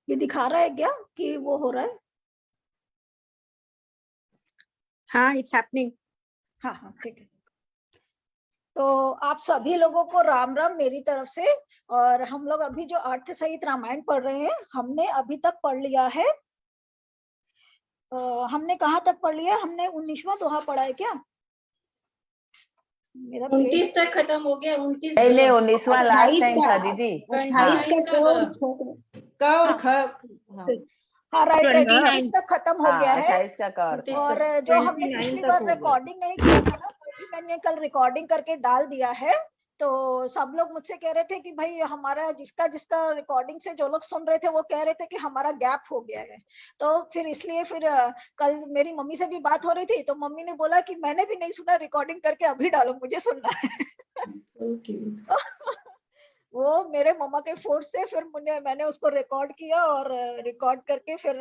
ये दिखा रहा है क्या कि वो हो रहा है? हाँ, इट्स हैपनिंग। हाँ हाँ ठीक है। तो आप सभी लोगों को राम राम मेरी तरफ से। और हम लोग अभी जो अर्थ सहित रामायण पढ़ रहे हैं, हमने अभी तक पढ़ लिया है। हमने कहाँ तक पढ़ लिया? हमने 19वां दोहा पढ़ा है क्या? मेरा 29 तक खत्म हो गया। 29 नहीं 19वां लास्ट 28 टाइम का था दीदी। 28 का क और ख। हाँ राइट राइट, 29 29 तक खत्म हो गया है। 28 का कर। और जो हमने 29 पिछली तक बार हो गया। रिकॉर्डिंग नहीं किया था ना, मैंने कल रिकॉर्डिंग करके डाल दिया है। तो सब लोग मुझसे कह रहे थे कि भाई हमारा जिसका जिसका रिकॉर्डिंग से जो लोग सुन रहे थे वो कह रहे थे कि हमारा गैप हो गया है। तो फिर इसलिए फिर कल मेरी मम्मी से भी बात हो रही थी, तो मम्मी ने बोला कि मैंने भी नहीं सुना, रिकॉर्डिंग करके अभी डालो, मुझे सुनना है। वो मेरे मम्मा के फोर्स से फिर मैंने उसको रिकॉर्ड किया और रिकॉर्ड करके फिर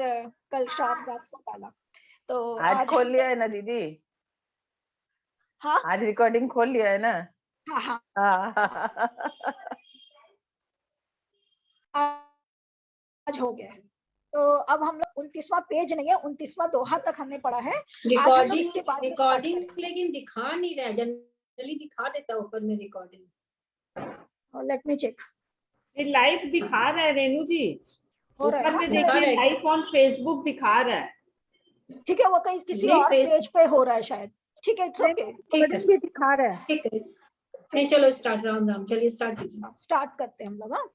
कल शाम रात को डाला। तो आज खोल लिया है ना दीदी? हाँ आज रिकॉर्डिंग खोल लिया है ना? हाँ हाँ आज हो गया है। तो अब हम लोग 29वां पेज नहीं है, 29वां दोहा तक हमने पढ़ा है। आज हम लोग इसके बाद रिकॉर्डिंग लेकिन दिखा नहीं रहा है। जनरली दिखा देता ऊपर में रिकॉर्डिंग। Let me check. ये लाइव दिखा रहा है रेनू जी, हो रहा ऊपर है में ना? देखिए लाइव ऑन फेसबुक दिखा रहा है। ठीक है, वो कहीं किसी नहीं, और पेज पे हो रहा है शायद। ठीक है, इट्स ओके। रिकॉर्डिंग भी दिखा रहा है। ठीक है, नहीं चलो स्टार्ट। राम राम, चलिए स्टार्ट कीजिए। स्टार्ट करते हैं हम लोग। हाँ,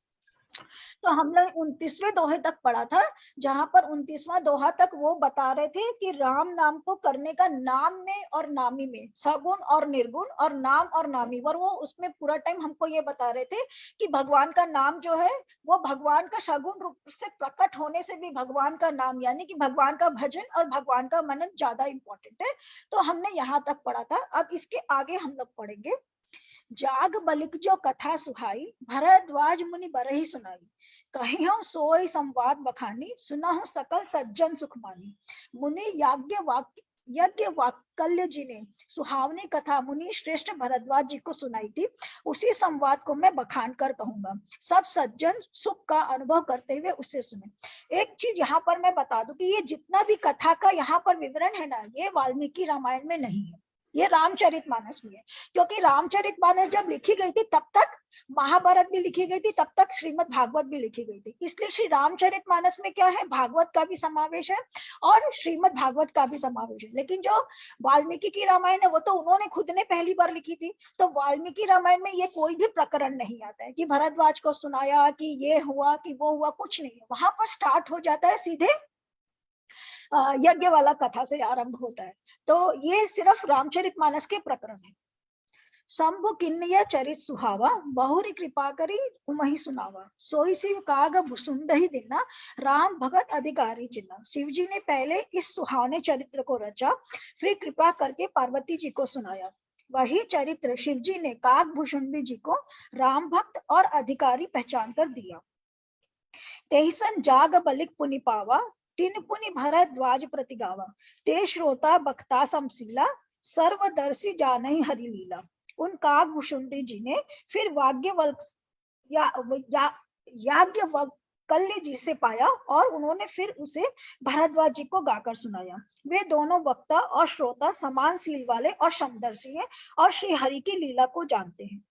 तो हम लोग 29वें दोहे तक पढ़ा था, जहां पर 29वां दोहा तक वो बता रहे थे कि राम नाम को करने का नाम में और नामी में, सगुण और निर्गुण और नाम और नामी, और वो उसमें पूरा टाइम हमको ये बता रहे थे कि भगवान का नाम जो है वो भगवान का सगुण रूप से प्रकट होने से भी भगवान का नाम यानी कि भगवान का भजन और भगवान का मनन ज्यादा इंपॉर्टेंट है। तो हमने यहाँ तक पढ़ा था। अब इसके आगे हम लोग पढ़ेंगे। जाग बलिक जो कथा सुहाई, भरद्वाज मुनि बरही सुनाई, कहियो सोई संवाद बखानी, सुनहु सकल सज्जन सुखमानी। मुनि यज्ञ वाक्कल्य जी ने सुहावनी कथा मुनि श्रेष्ठ भरद्वाज जी को सुनाई थी। उसी संवाद को मैं बखान कर कहूंगा, सब सज्जन सुख का अनुभव करते हुए उससे सुने। एक चीज यहाँ पर मैं बता दूं कि ये जितना भी कथा का यहाँ पर विवरण है ना, ये वाल्मीकि रामायण में नहीं है, ये रामचरितमानस में है। क्योंकि रामचरितमानस जब लिखी गई थी तब तक महाभारत भी लिखी गई थी, तब तक श्रीमद् भागवत भी लिखी गई थी। इसलिए श्री रामचरितमानस में क्या है, भागवत का भी समावेश है और श्रीमद् भागवत का भी समावेश है। लेकिन जो वाल्मीकि की रामायण है वो तो उन्होंने खुद ने पहली बार लिखी थी। तो वाल्मीकि रामायण में ये कोई भी प्रकरण नहीं आता है कि भरद्वाज को सुनाया कि ये हुआ कि वो हुआ, कुछ नहीं है। वहां पर स्टार्ट हो जाता है सीधे यज्ञ वाला कथा से आरंभ होता है। तो ये सिर्फ रामचरितमानस के प्रकरण है। शंभु किन्नय चरित सुहावा, बहुरी कृपा करी उमहि सुनावा, सोई शिव काग भुसुंदहि दिना, राम भगत अधिकारी जिन्ना। शिव जी ने पहले इस सुहावने चरित्र को रचा, फिर कृपा करके पार्वती जी को सुनाया। वही चरित्र शिव जी ने काग भुसुंडी जी को राम भक्त और अधिकारी पहचान कर दिया। तेहिसन जाग बलिक पुनि पावा, तिन पुनि भरद्वाज प्रति गावा, ते श्रोता बख्ता समशीला, सर्वदर्शी जानहि हरि लीला। उन काग भुसुंडी जी ने फिर याज्ञवल्क्य जी से पाया और उन्होंने फिर उसे भरद्वाज जी को गाकर सुनाया। वे दोनों वक्ता और श्रोता समान शील वाले और समदर्शी हैं और श्री हरि की लीला को जानते हैं।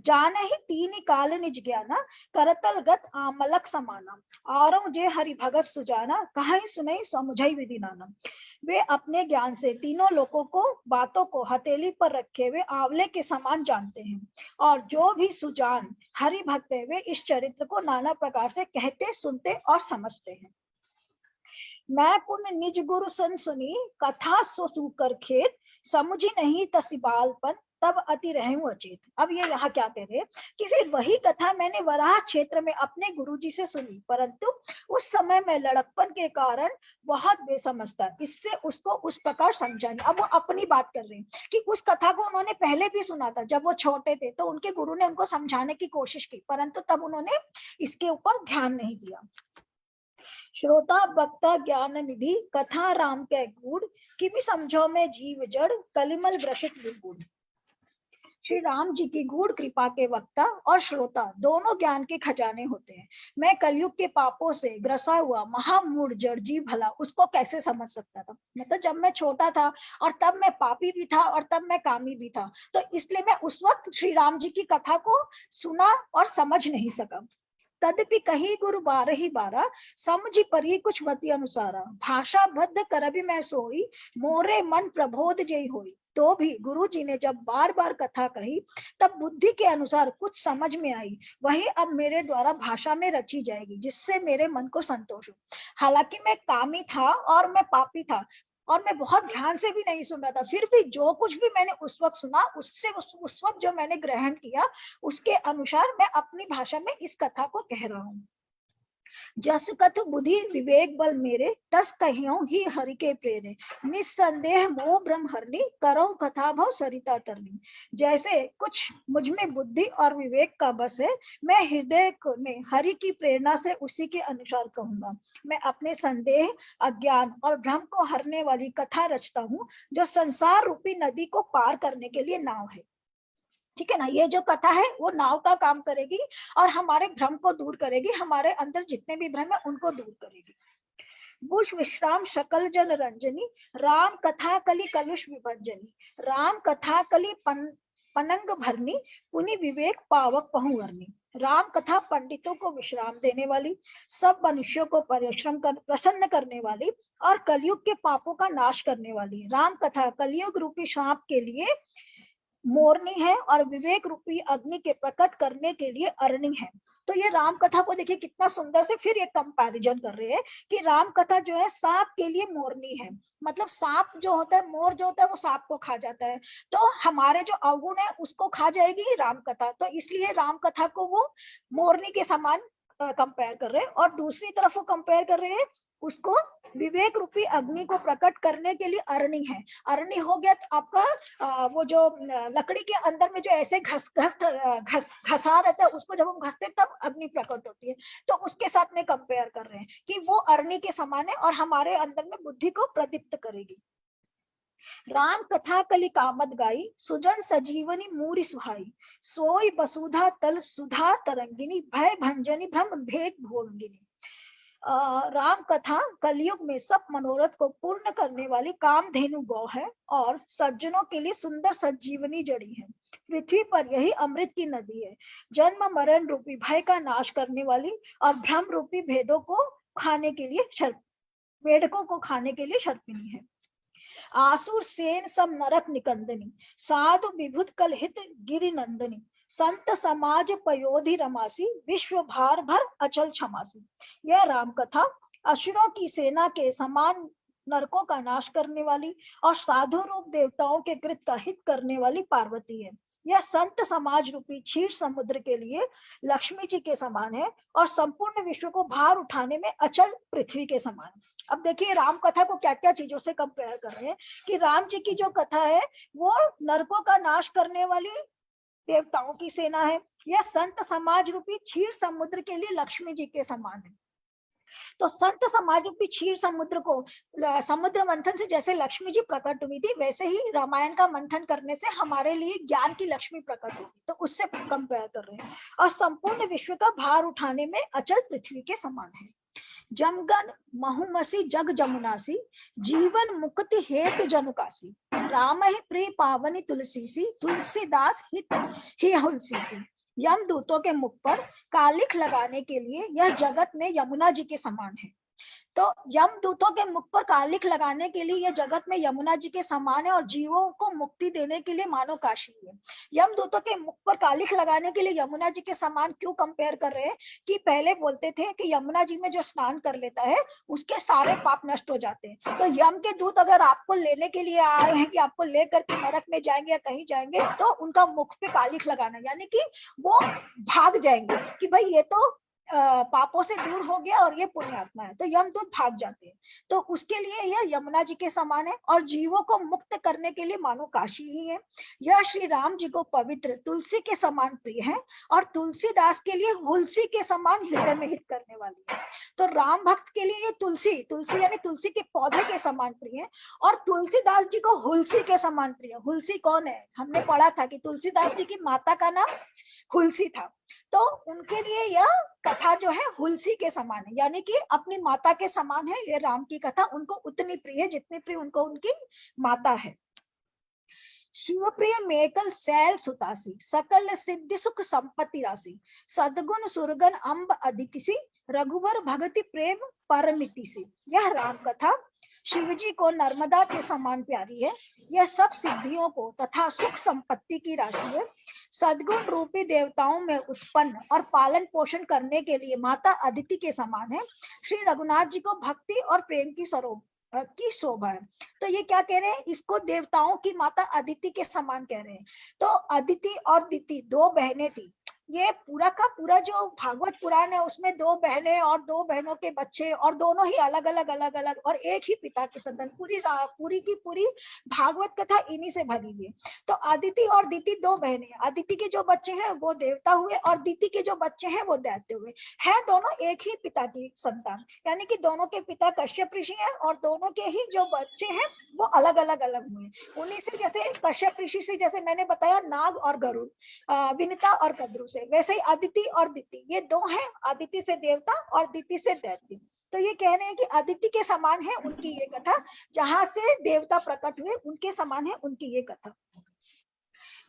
जाने ही तीन काल निज ज्ञाना, करतल गत आमलक समाना, औरों जे हरि भगत सुजाना, कहीं सुनई समुझई विधि नाना। वे अपने ज्ञान से तीनों लोगों को बातों को हथेली पर रखे हुए आंवले के समान जानते हैं और जो भी सुजान हरि भक्त है वे इस चरित्र को नाना प्रकार से कहते, सुनते और समझते हैं। मैं पुण्य निज गुरु सन सुनी, कथा सो सुकर खेत, समझी नहीं तसिबालपन, तब अति रहूं अचेत। अब ये यहाँ क्या कह रहे हैं कि फिर वही कथा मैंने वराह क्षेत्र में अपने गुरुजी से सुनी, परंतु उस समय मैं लड़कपन के कारण बहुत बेसमझ था, इससे उसको उस प्रकार समझा नहीं। अब वो अपनी बात कर रहे हैं कि उस कथा को उन्होंने पहले भी सुना था, जब वो छोटे थे तो उनके गुरु ने उनको समझाने की कोशिश की, परंतु तब उन्होंने इसके ऊपर ध्यान नहीं दिया। श्रोता वक्ता ज्ञान निधि, कथा राम के गूढ़, किमि समझो में जीव जड़, कलिमल ग्रसित निर्गुण। श्री राम जी की गूढ़ कृपा के वक्ता और श्रोता दोनों ज्ञान के खजाने होते हैं। मैं कलयुग के पापों से ग्रसा हुआ महामूढ़ जड़ जीव भला उसको कैसे समझ सकता था। मतलब जब मैं छोटा था और तब मैं पापी भी था और तब मैं कामी भी था, तो इसलिए मैं उस वक्त श्री राम जी की कथा को सुना और समझ नहीं सका। तदपि कही गुरु बारही बारा समझी परी कुछ मति अनुसारा भाषा बद्ध करबि मैं सोई मोरे मन प्रबोध जय होई। तो भी गुरु जी ने जब बार बार कथा कही तब बुद्धि के अनुसार कुछ समझ में आई, वही अब मेरे द्वारा भाषा में रची जाएगी जिससे मेरे मन को संतोष हो। हालांकि मैं कामी था और मैं पापी था और मैं बहुत ध्यान से भी नहीं सुन रहा था, फिर भी जो कुछ भी मैंने उस वक्त सुना उससे उस वक्त जो मैंने ग्रहण किया उसके अनुसार मैं अपनी भाषा में इस कथा को कह रहा हूँ। जस कथु बुद्धि विवेक बल मेरे तस कहियो ही हरि के प्रेरे निस्संदेह मोह ब्रह्म हरनी करो कथा भव सरिता तरनी। जैसे कुछ मुझ में बुद्धि और विवेक का बस है, मैं हृदय में हरि की प्रेरणा से उसी के अनुसार कहूंगा। मैं अपने संदेह अज्ञान और भ्रम को हरने वाली कथा रचता हूँ जो संसार रूपी नदी को पार करने के लिए नाव है। ठीक है ना, ये जो कथा है वो नाव का काम करेगी और हमारे भ्रम को दूर करेगी, हमारे अंदर जितने भी भ्रम है उनको दूर करेगी। बुश विश्राम शकल जन रंजनी राम कथा कली कलुष विभंजनी राम कथा कली पनंग भरनी पुनि विवेक पावक पहुवरनी। राम कथा पंडितों को विश्राम देने वाली, सब मनुष्यों को प्रसन्न करने वाली और कलयुग के पापों का नाश करने वाली। राम कथा कलयुग रूपी सांप के लिए मोरनी है और विवेक रूपी अग्नि के प्रकट करने के लिए अरणी है। तो ये राम कथा को देखिए कितना सुंदर से फिर एक कंपैरिजन कर रहे हैं कि राम कथा जो है सांप के लिए मोरनी है। मतलब सांप जो होता है, मोर जो होता है वो सांप को खा जाता है, तो हमारे जो अवगुण है उसको खा जाएगी राम कथा, तो इसलिए राम कथा को वो मोरनी के समान कंपेयर कर रहे हैं। और दूसरी तरफ वो कंपेयर कर रहे हैं उसको विवेक रूपी अग्नि को प्रकट करने के लिए अरणी है। अरणी हो गया तो आपका वो जो लकड़ी के अंदर में जो ऐसे घसा रहता है उसको जब हम घसते तब अग्नि प्रकट होती है, तो उसके साथ में कंपेयर कर रहे हैं कि वो अरणी के समान है और हमारे अंदर में बुद्धि को प्रदीप्त करेगी। राम कथा कली कामद गाई सुजन सजीवनी मूरी सुहाई सोई वसुधा तल सुधा तरंगिनी भय भंजनी भ्रम भेद भोगिनी। राम कथा कलयुग में सब मनोरथ को पूर्ण करने वाली कामधेनु गौ है और सज्जनों के लिए सुंदर सजीवनी जड़ी है। पृथ्वी पर यही अमृत की नदी है, जन्म मरण रूपी भय का नाश करने वाली और भ्रम रूपी भेदों को खाने के लिए मेढकों को खाने के लिए शर्पिणी है। आसुर सेन सब नरक निकंदनी साधु विभुत कल हित गिरि नंदनी संत समाज पयोधि रमासी विश्व भार भर अचल क्षमासी। यह राम कथा असुरों की सेना के समान नरकों का नाश करने वाली और साधु रूप देवताओं के कृत का हित करने वाली पार्वती है। यह संत समाज रूपी क्षीर समुद्र के लिए लक्ष्मी जी के समान है और संपूर्ण विश्व को भार उठाने में अचल पृथ्वी के समान है। अब देखिए राम कथा को क्या क्या चीजों से कंपेयर कर रहे हैं कि राम जी की जो कथा है वो नरकों का नाश करने वाली देवताओं की सेना है, यह संत समाज रूपी क्षीर समुद्र के लिए लक्ष्मी जी के समान है। तो संत समाज रूपी क्षीर समुद्र को समुद्र मंथन से जैसे लक्ष्मी जी प्रकट हुई थी, वैसे ही रामायण का मंथन करने से हमारे लिए ज्ञान की लक्ष्मी प्रकट होगी, तो उससे कंपेयर कर रहे हैं। और संपूर्ण विश्व का भार उठाने में अचल पृथ्वी के समान है। जमगन महुमसी जग जमुनासी जीवन मुक्ति हेतु जनुकासी राम ही प्रिय पावनी तुलसीसी तुलसीदास हित ही हुलसीसी। यम दूतों के मुख पर कालिख लगाने के लिए यह जगत में यमुना जी के समान है। तो यम दूतों के मुख पर कालिख लगाने के लिए यह जगत में यमुना जी के समान है और जीवों को मुक्ति देने के लिए मानो काशी है। यम दूतों के मुख पर कालिख लगाने के लिए यमुना जी के समान क्यों कंपेयर कर रहे हैं कि पहले बोलते थे कि यमुना जी में जो स्नान कर लेता है उसके सारे पाप नष्ट हो जाते हैं। तो यम के दूत अगर आपको लेने के लिए आए हैं कि आपको लेकर के नरक में जाएंगे या कहीं जाएंगे, तो उनका मुख पे कालिख लगाना यानी कि वो भाग जाएंगे कि भाई ये तो पापों से दूर हो गया और ये पुण्यात्मा है, तो यमदूत भाग जाते हैं। तो उसके लिए यह यमुना जी के समान है और जीवों को मुक्त करने के लिए मानो काशी ही है। यह श्री राम जी को पवित्र तुलसी के समान प्रिय है और तुलसीदास के लिए हुलसी के समान हृदय में हित करने वाली है। तो राम भक्त के लिए ये तुलसी, तुलसी यानी तुलसी के पौधे के समान प्रिय है और तुलसीदास जी को हुलसी के समान प्रिय है। हुलसी कौन है? हमने पढ़ा था कि तुलसीदास जी की माता का नाम हुलसी था, तो उनके लिए यह कथा जो है हुलसी के समान है, यानी कि अपनी माता के समान है। ये राम की कथा उनको उतनी प्रिय है जितनी प्रिय उनको उनकी माता है। शिवप्रिय मेकल सैल सुतासी, सकल सिद्धि सुख संपत्ति राशि, सदगुण सुरगन अम्ब अधिकिसी, रघुवर भगति प्रेम परमिति सी। यह राम कथा शिव जी को नर्मदा के समान प्यारी है। यह सब सिद्धियों को तथा सुख संपत्ति की राशि है। सद्गुण रूपी देवताओं में उत्पन्न और पालन पोषण करने के लिए माता अदिति के समान है। श्री रघुनाथ जी को भक्ति और प्रेम की शोभा है। तो ये क्या कह रहे हैं? इसको देवताओं की माता अदिति के समान कह रहे हैं। तो अदिति और दिति दो बहनें थी। ये पूरा का पूरा जो भागवत पुराण है उसमें दो बहनें और दो बहनों के बच्चे और दोनों ही अलग अलग और एक ही पिता की संतान, पूरी की पूरी भागवत कथा इन्हीं से भरी हुई है। तो अदिति और दिति दो बहनें, अदिति के जो बच्चे हैं वो देवता हुए और दिति के जो बच्चे हैं वो दैत्य हुए, है दोनों एक ही पिता की संतान, यानी कि दोनों के पिता कश्यप ऋषि हैं और दोनों के ही जो बच्चे हैं वो अलग अलग हुए। उन्हीं से, जैसे कश्यप ऋषि से जैसे मैंने बताया नाग और गरुड़, विनिता और कद्रु, वैसे ही अदिति और दिति ये दो हैं, अदिति से देवता और दिति से दैत्य। तो ये कह रहे हैं कि अदिति के समान है उनकी ये कथा, जहां से देवता प्रकट हुए उनके समान है उनकी ये कथा।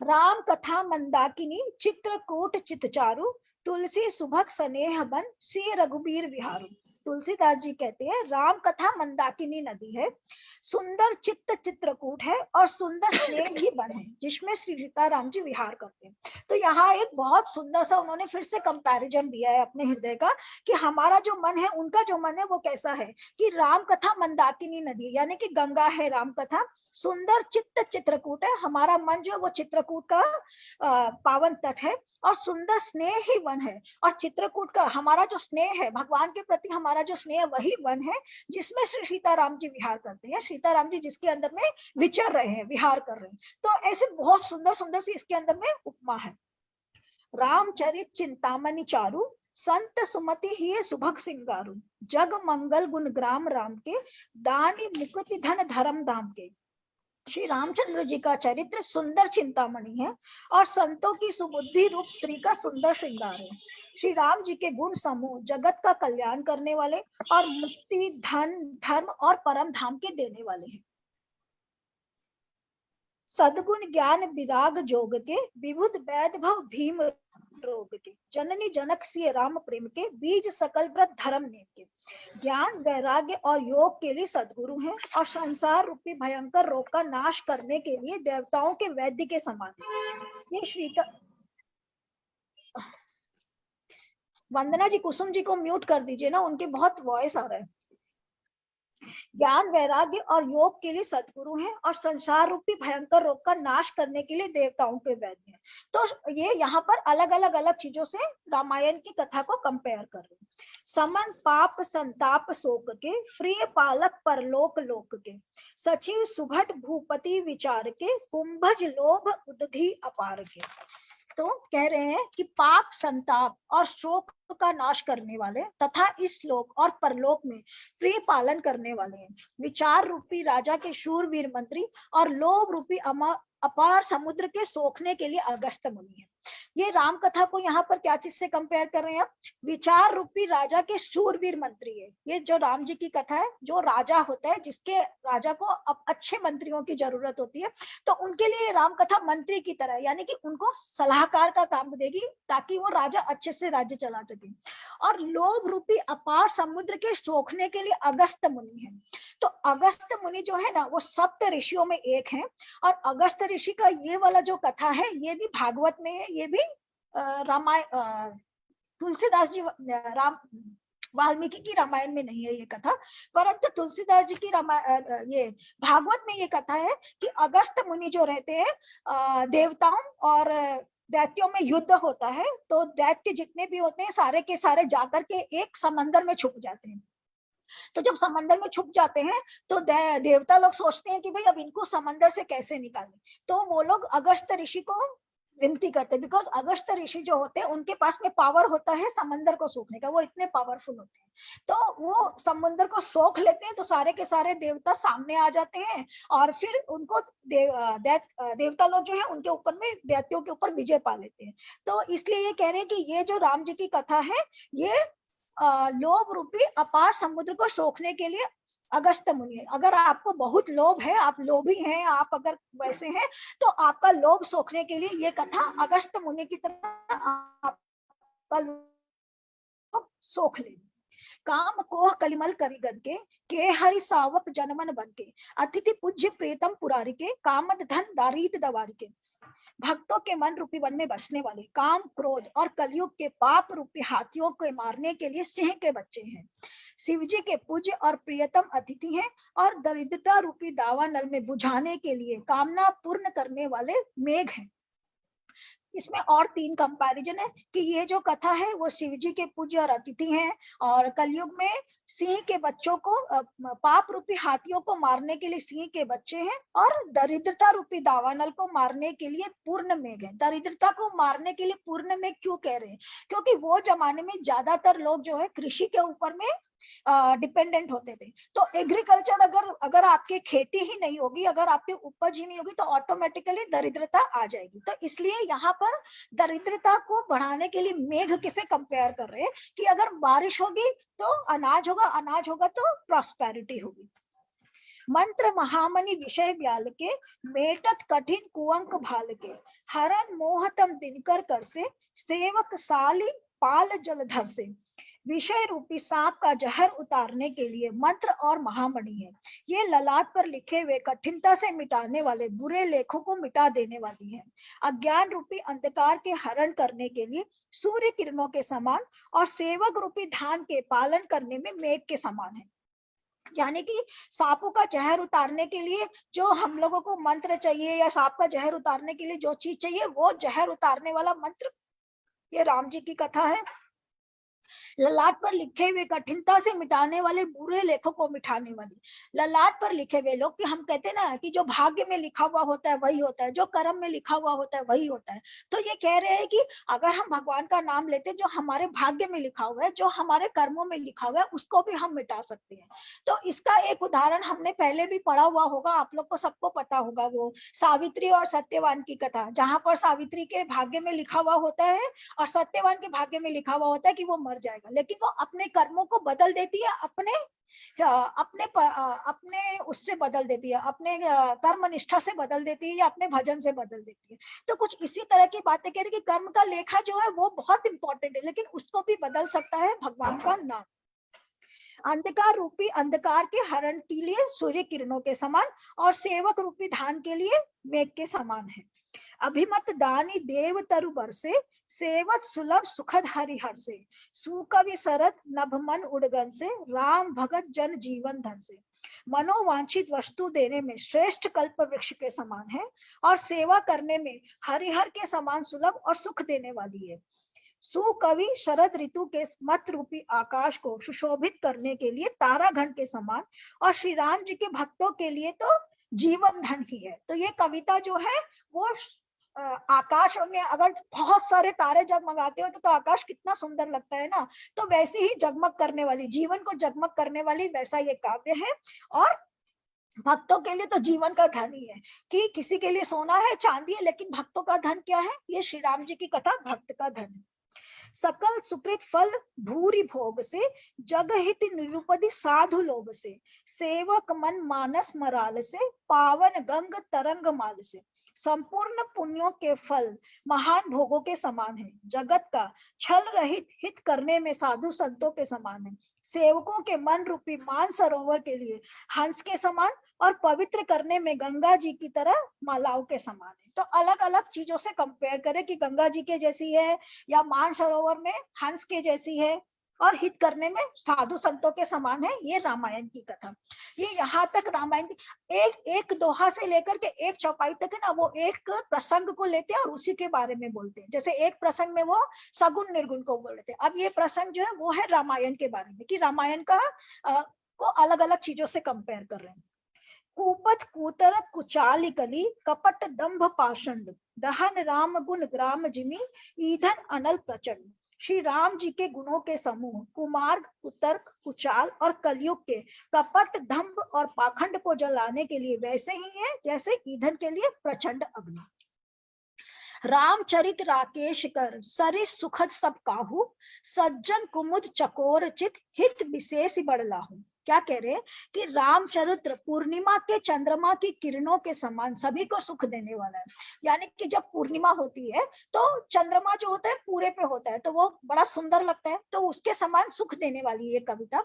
राम कथा मंदाकिनी चित्रकूट चितचारु, तुलसी सुभग स्नेह बन सी रघुबीर विहारू। तुलसीदास जी कहते हैं राम कथा मंदाकिनी नदी है, सुंदर चित्त चित्रकूट है और सुंदर स्नेह ही वन है जिसमें श्री सीताराम जी विहार करते हैं। तो यहाँ एक बहुत सुंदर सा उन्होंने फिर से कंपैरिजन दिया है अपने हृदय का कि हमारा जो मन है उनका जो मन है वो कैसा है, कि राम कथा मंदाकिनी नदी यानी कि गंगा है राम कथा, सुंदर चित्त चित्रकूट है, हमारा मन जो है वो चित्रकूट का पावन तट है और सुंदर स्नेह ही वन है। और चित्रकूट का हमारा जो स्नेह है भगवान के प्रति, हमारा जो स्नेह वही वन है जिसमें श्री सीताराम जी विहार करते हैं, सीताराम जी जिसके अंदर में विचर रहे हैं, विहार कर रहे हैं। तो ऐसे बहुत सुंदर सुंदर सी इसके अंदर में उपमा है। रामचरित चिंतामणि चारु, संत सुमति ही सुभग सिंगारू, जग मंगल गुण ग्राम राम के, दानी मुकुति धन धर्म धाम के। श्री रामचंद्र जी का चरित्र सुंदर चिंतामणि है और संतों की सुबुद्धि रूप स्त्री का सुंदर श्रृंगार है। श्री राम जी के गुण समूह जगत का कल्याण करने वाले और मुक्ति धन धर्म और परम धाम के देने वाले हैं। सद्गुण ज्ञान विराग जोग के, विबुध वैद भव भीम रोग के, जननी जनक सी राम प्रेम के, बीज सकल व्रत धर्म नेम के। ज्ञान वैराग्य और योग के लिए सद्गुरु हैं और संसार रूपी भयंकर रोग का नाश करने के लिए देवताओं के वैद्य के समान है। ये वंदना जी, कुसुम जी को म्यूट कर दीजिए ना, उनके बहुत वॉइस आ रहा है। ज्ञान वैराग्य और योग के लिए सद्गुरु हैं और संसार रूपी भयंकर रोग का नाश करने के लिए देवताओं के वैद्य हैं। तो ये यहाँ पर अलग अलग चीजों से रामायण की कथा को कंपेयर कर रहे हैं। समन पाप संताप शोक के, प्रिय पालक परलोक लोक के, सचिव सुभट भूपति विचार के, कुंभज लोभ उदधि अपार के। तो कह रहे हैं कि पाप संताप और शोक का नाश करने वाले तथा इस लोक और परलोक में प्रिय पालन करने वाले हैं, विचार रूपी राजा के शूरवीर मंत्री और लोभ रूपी अपार समुद्र के सोखने के लिए अगस्त्य मुनि है। ये राम कथा को यहाँ पर क्या चीज से कंपेयर कर रहे हैं आप? विचार रूपी राजा के शूरवीर मंत्री है। ये जो राम जी की कथा है, जो राजा होता है, जिसके राजा को अब अच्छे मंत्रियों की जरूरत होती है, तो उनके लिए राम कथा मंत्री की तरह, यानी कि उनको सलाहकार का काम देगी ताकि वो राजा अच्छे से राज्य चला सके। और लोभ रूपी अपार समुद्र के सोखने के लिए अगस्त्य मुनि है। तो अगस्त्य मुनि जो है ना, वो सप्त ऋषियों में एक है और अगस्त्य ऋषि का ये वाला जो कथा है ये भी भागवत में है, ये भी रामायण तुलसीदास जी वाल्मीकि की रामायण में नहीं है ये कथा, परंतु तुलसीदास जी की रामायण ये भागवत में ये कथा है कि अगस्त्य मुनि जो रहते हैं देवताओं और दैत्यों में युद्ध होता है तो दैत्य जितने भी होते हैं सारे के सारे जाकर के एक समंदर में छुप जाते हैं। तो जब समंदर में छुप जाते हैं तो देवता लोग सोचते हैं कि भाई अब इनको समंदर से कैसे निकालें। तो वो लोग अगस्त्य ऋषि को विनती करते हैं, बिकॉज अगस्त्य ऋषि जो होते हैं उनके पास में पावर होता है समंदर को सोखने का, वो इतने पावरफुल होते हैं। तो वो समंदर को सोख लेते हैं तो सारे के सारे देवता सामने आ जाते हैं और फिर उनको देवता लोग जो है उनके ऊपर में दैत्यों के ऊपर विजय पा लेते हैं। तो इसलिए ये कह रहे हैं कि ये जो राम जी की कथा है ये लोभ रूपी अपार समुद्र को सोखने के लिए अगस्त्य मुनि है। अगर आपको बहुत लोभ है, आप लोभी हैं, आप अगर वैसे हैं तो आपका लोभ सोखने के लिए ये कथा अगस्त्य मुनि की तरह आपका लोभ सोख ले। काम कोह कलिमल करी गद के हरि सावक जनमन बन के अतिथि पूज्य प्रेतम पुरारी के कामद धन दारित दवारी के। भक्तों के मन रूपी वन में बसने वाले काम क्रोध और कलयुग के पाप रूपी हाथियों को मारने के लिए सिंह के बच्चे हैं। शिव जी के पूज्य और प्रियतम अतिथि हैं और दरिद्रता रूपी दावा नल में बुझाने के लिए कामना पूर्ण करने वाले मेघ हैं। इसमें और 3 कंपैरिजन है कि ये जो कथा है वो शिव जी के पूज्य और अतिथि हैं और कलयुग में सिंह के बच्चों को पाप रूपी हाथियों को मारने के लिए सिंह के बच्चे हैं और दरिद्रता रूपी दावानल को मारने के लिए पूर्ण मेघ है। दरिद्रता को मारने के लिए पूर्ण मेघ क्यों कह रहे हैं? क्योंकि वो जमाने में ज्यादातर लोग जो है कृषि के ऊपर में डिपेंडेंट होते थे। तो एग्रीकल्चर अगर आपकी खेती ही नहीं होगी, अगर आपकी उपज ही नहीं होगी तो ऑटोमेटिकली दरिद्रता आ जाएगी। तो इसलिए यहाँ पर दरिद्रता को बढ़ाने के लिए मेघ किसे कंपेयर कर रहे हैं कि अगर बारिश होगी तो अनाज होगा, अनाज होगा तो प्रॉस्पेरिटी होगी। मंत्र महामणि विषय ब्याल के मेटत कठिन कुअंक भाल के हरन मोहतम दिनकर कर से सेवक साली पाल जलधर से। विषय रूपी सांप का जहर उतारने के लिए मंत्र और महामणि है। ये ललाट पर लिखे हुए कठिनता से मिटाने वाले बुरे लेखों को मिटा देने वाली है। अज्ञान रूपी अंधकार के हरण करने के लिए सूर्य किरणों के समान और सेवक रूपी धान के पालन करने में मेघ के समान है। यानी कि सांपों का जहर उतारने के लिए जो हम लोगों को मंत्र चाहिए या सांप का जहर उतारने के लिए जो चीज चाहिए वो जहर उतारने वाला मंत्र ये राम जी की कथा है। ललाट पर लिखे हुए कठिनता से मिटाने वाले बुरे लेखों को मिटाने वाली। ललाट पर लिखे हुए लोग कि हम कहते हैं ना कि जो भाग्य में लिखा हुआ होता है वही होता है, जो कर्म में लिखा हुआ होता है वही होता है। तो ये कह रहे हैं कि अगर हम भगवान का नाम लेते जो हमारे भाग्य में लिखा हुआ है, जो हमारे कर्मों में लिखा हुआ है उसको भी हम मिटा सकते हैं। तो इसका एक उदाहरण हमने पहले भी पढ़ा हुआ होगा, आप लोग को सबको पता होगा, वो सावित्री और सत्यवान की कथा, जहां पर सावित्री के भाग्य में लिखा हुआ होता है और सत्यवान के भाग्य में लिखा हुआ होता है कि वो मर जाएगा, लेकिन वो अपने कर्मों को बदल देती है, अपने उससे बदल देती है, अपने कर्म निष्ठा से बदल देती है या अपने भजन से बदल देती है। तो कुछ इसी तरह की बातें कह रही कि कर्म का लेखा जो है वो बहुत इंपॉर्टेंट है, लेकिन उसको भी बदल सकता है भगवान का नाम। अंधकार रूपी अंधकार के हरण के लिए सूर्य किरणों के समान और सेवक रूपी धान के लिए मेघ के समान है। अभिमत दानी देव तरु बरसे सेवत सुलभ सुखद हरिहर से सुकवि सरद नभ मन उड़गन से राम भगत जन जीवन धन से। मनोवांछित वस्तु देने में श्रेष्ठ कल्प वृक्ष के समान है और सेवा करने में हरिहर के समान सुलभ और सुख देने वाली है। सुकवि शरद ऋतु के मत रूपी आकाश को सुशोभित करने के लिए तारागण के समान और श्री राम जी के भक्तों के लिए तो जीवन धन ही है। तो ये कविता जो है वो आकाश में अगर बहुत सारे तारे जगमगाते हो तो आकाश कितना सुंदर लगता है ना, तो वैसे ही जगमग करने वाली, जीवन को जगमग करने वाली वैसा ये काव्य है। और भक्तों के लिए तो जीवन का धन ही है कि किसी के लिए सोना है चांदी है, लेकिन भक्तों का धन क्या है? ये श्री राम जी की कथा भक्त का धन है। सकल सुकृत फल भूरी भोग से जग हित निरुपधि साधु लोभ से सेवक मन मानस मराल से पावन गंग तरंग माल से। संपूर्ण पुण्यों के फल महान भोगों के समान है। जगत का छल रहित हित करने में साधु संतों के समान है। सेवकों के मन रूपी मान सरोवर के लिए हंस के समान और पवित्र करने में गंगा जी की तरह मालाओं के समान है। तो अलग अलग चीजों से कंपेयर करें कि गंगा जी के जैसी है या मान सरोवर में हंस के जैसी है, और हित करने में साधु संतों के समान है। ये रामायण की कथा। ये यहाँ तक रामायण एक दोहा से लेकर के एक चौपाई तक है ना, वो एक प्रसंग को लेते हैं और उसी के बारे में बोलते हैं। जैसे एक प्रसंग में वो सगुण निर्गुण को बोलते हैं, अब ये प्रसंग जो है वो है रामायण के बारे में, कि रामायण का को अलग अलग चीजों से कंपेयर कर रहे हैं। कूपत कूतरत कुचाली कली कपट दंभ पाषंड दहन राम गुण ग्राम जिमी ईंधन अनल प्रचंड। श्री राम जी के गुणों के समूह कुमार्ग, कुतर्क, कुचाल और कलयुग के कपट, दंभ और पाखंड को जलाने के लिए वैसे ही है जैसे ईंधन के लिए प्रचंड अग्नि। रामचरित राकेश कर सरिस सुखद सब काहू सज्जन कुमुद चकोर चित हित विशेष बड़लाहू। क्या कह रहे हैं कि रामचरित्र पूर्णिमा के चंद्रमा की किरणों के समान सभी को सुख देने वाला है। यानी कि जब पूर्णिमा होती है तो चंद्रमा जो होता है पूरे पे होता है, तो वो बड़ा सुंदर लगता है, तो उसके समान सुख देने वाली ये कविता।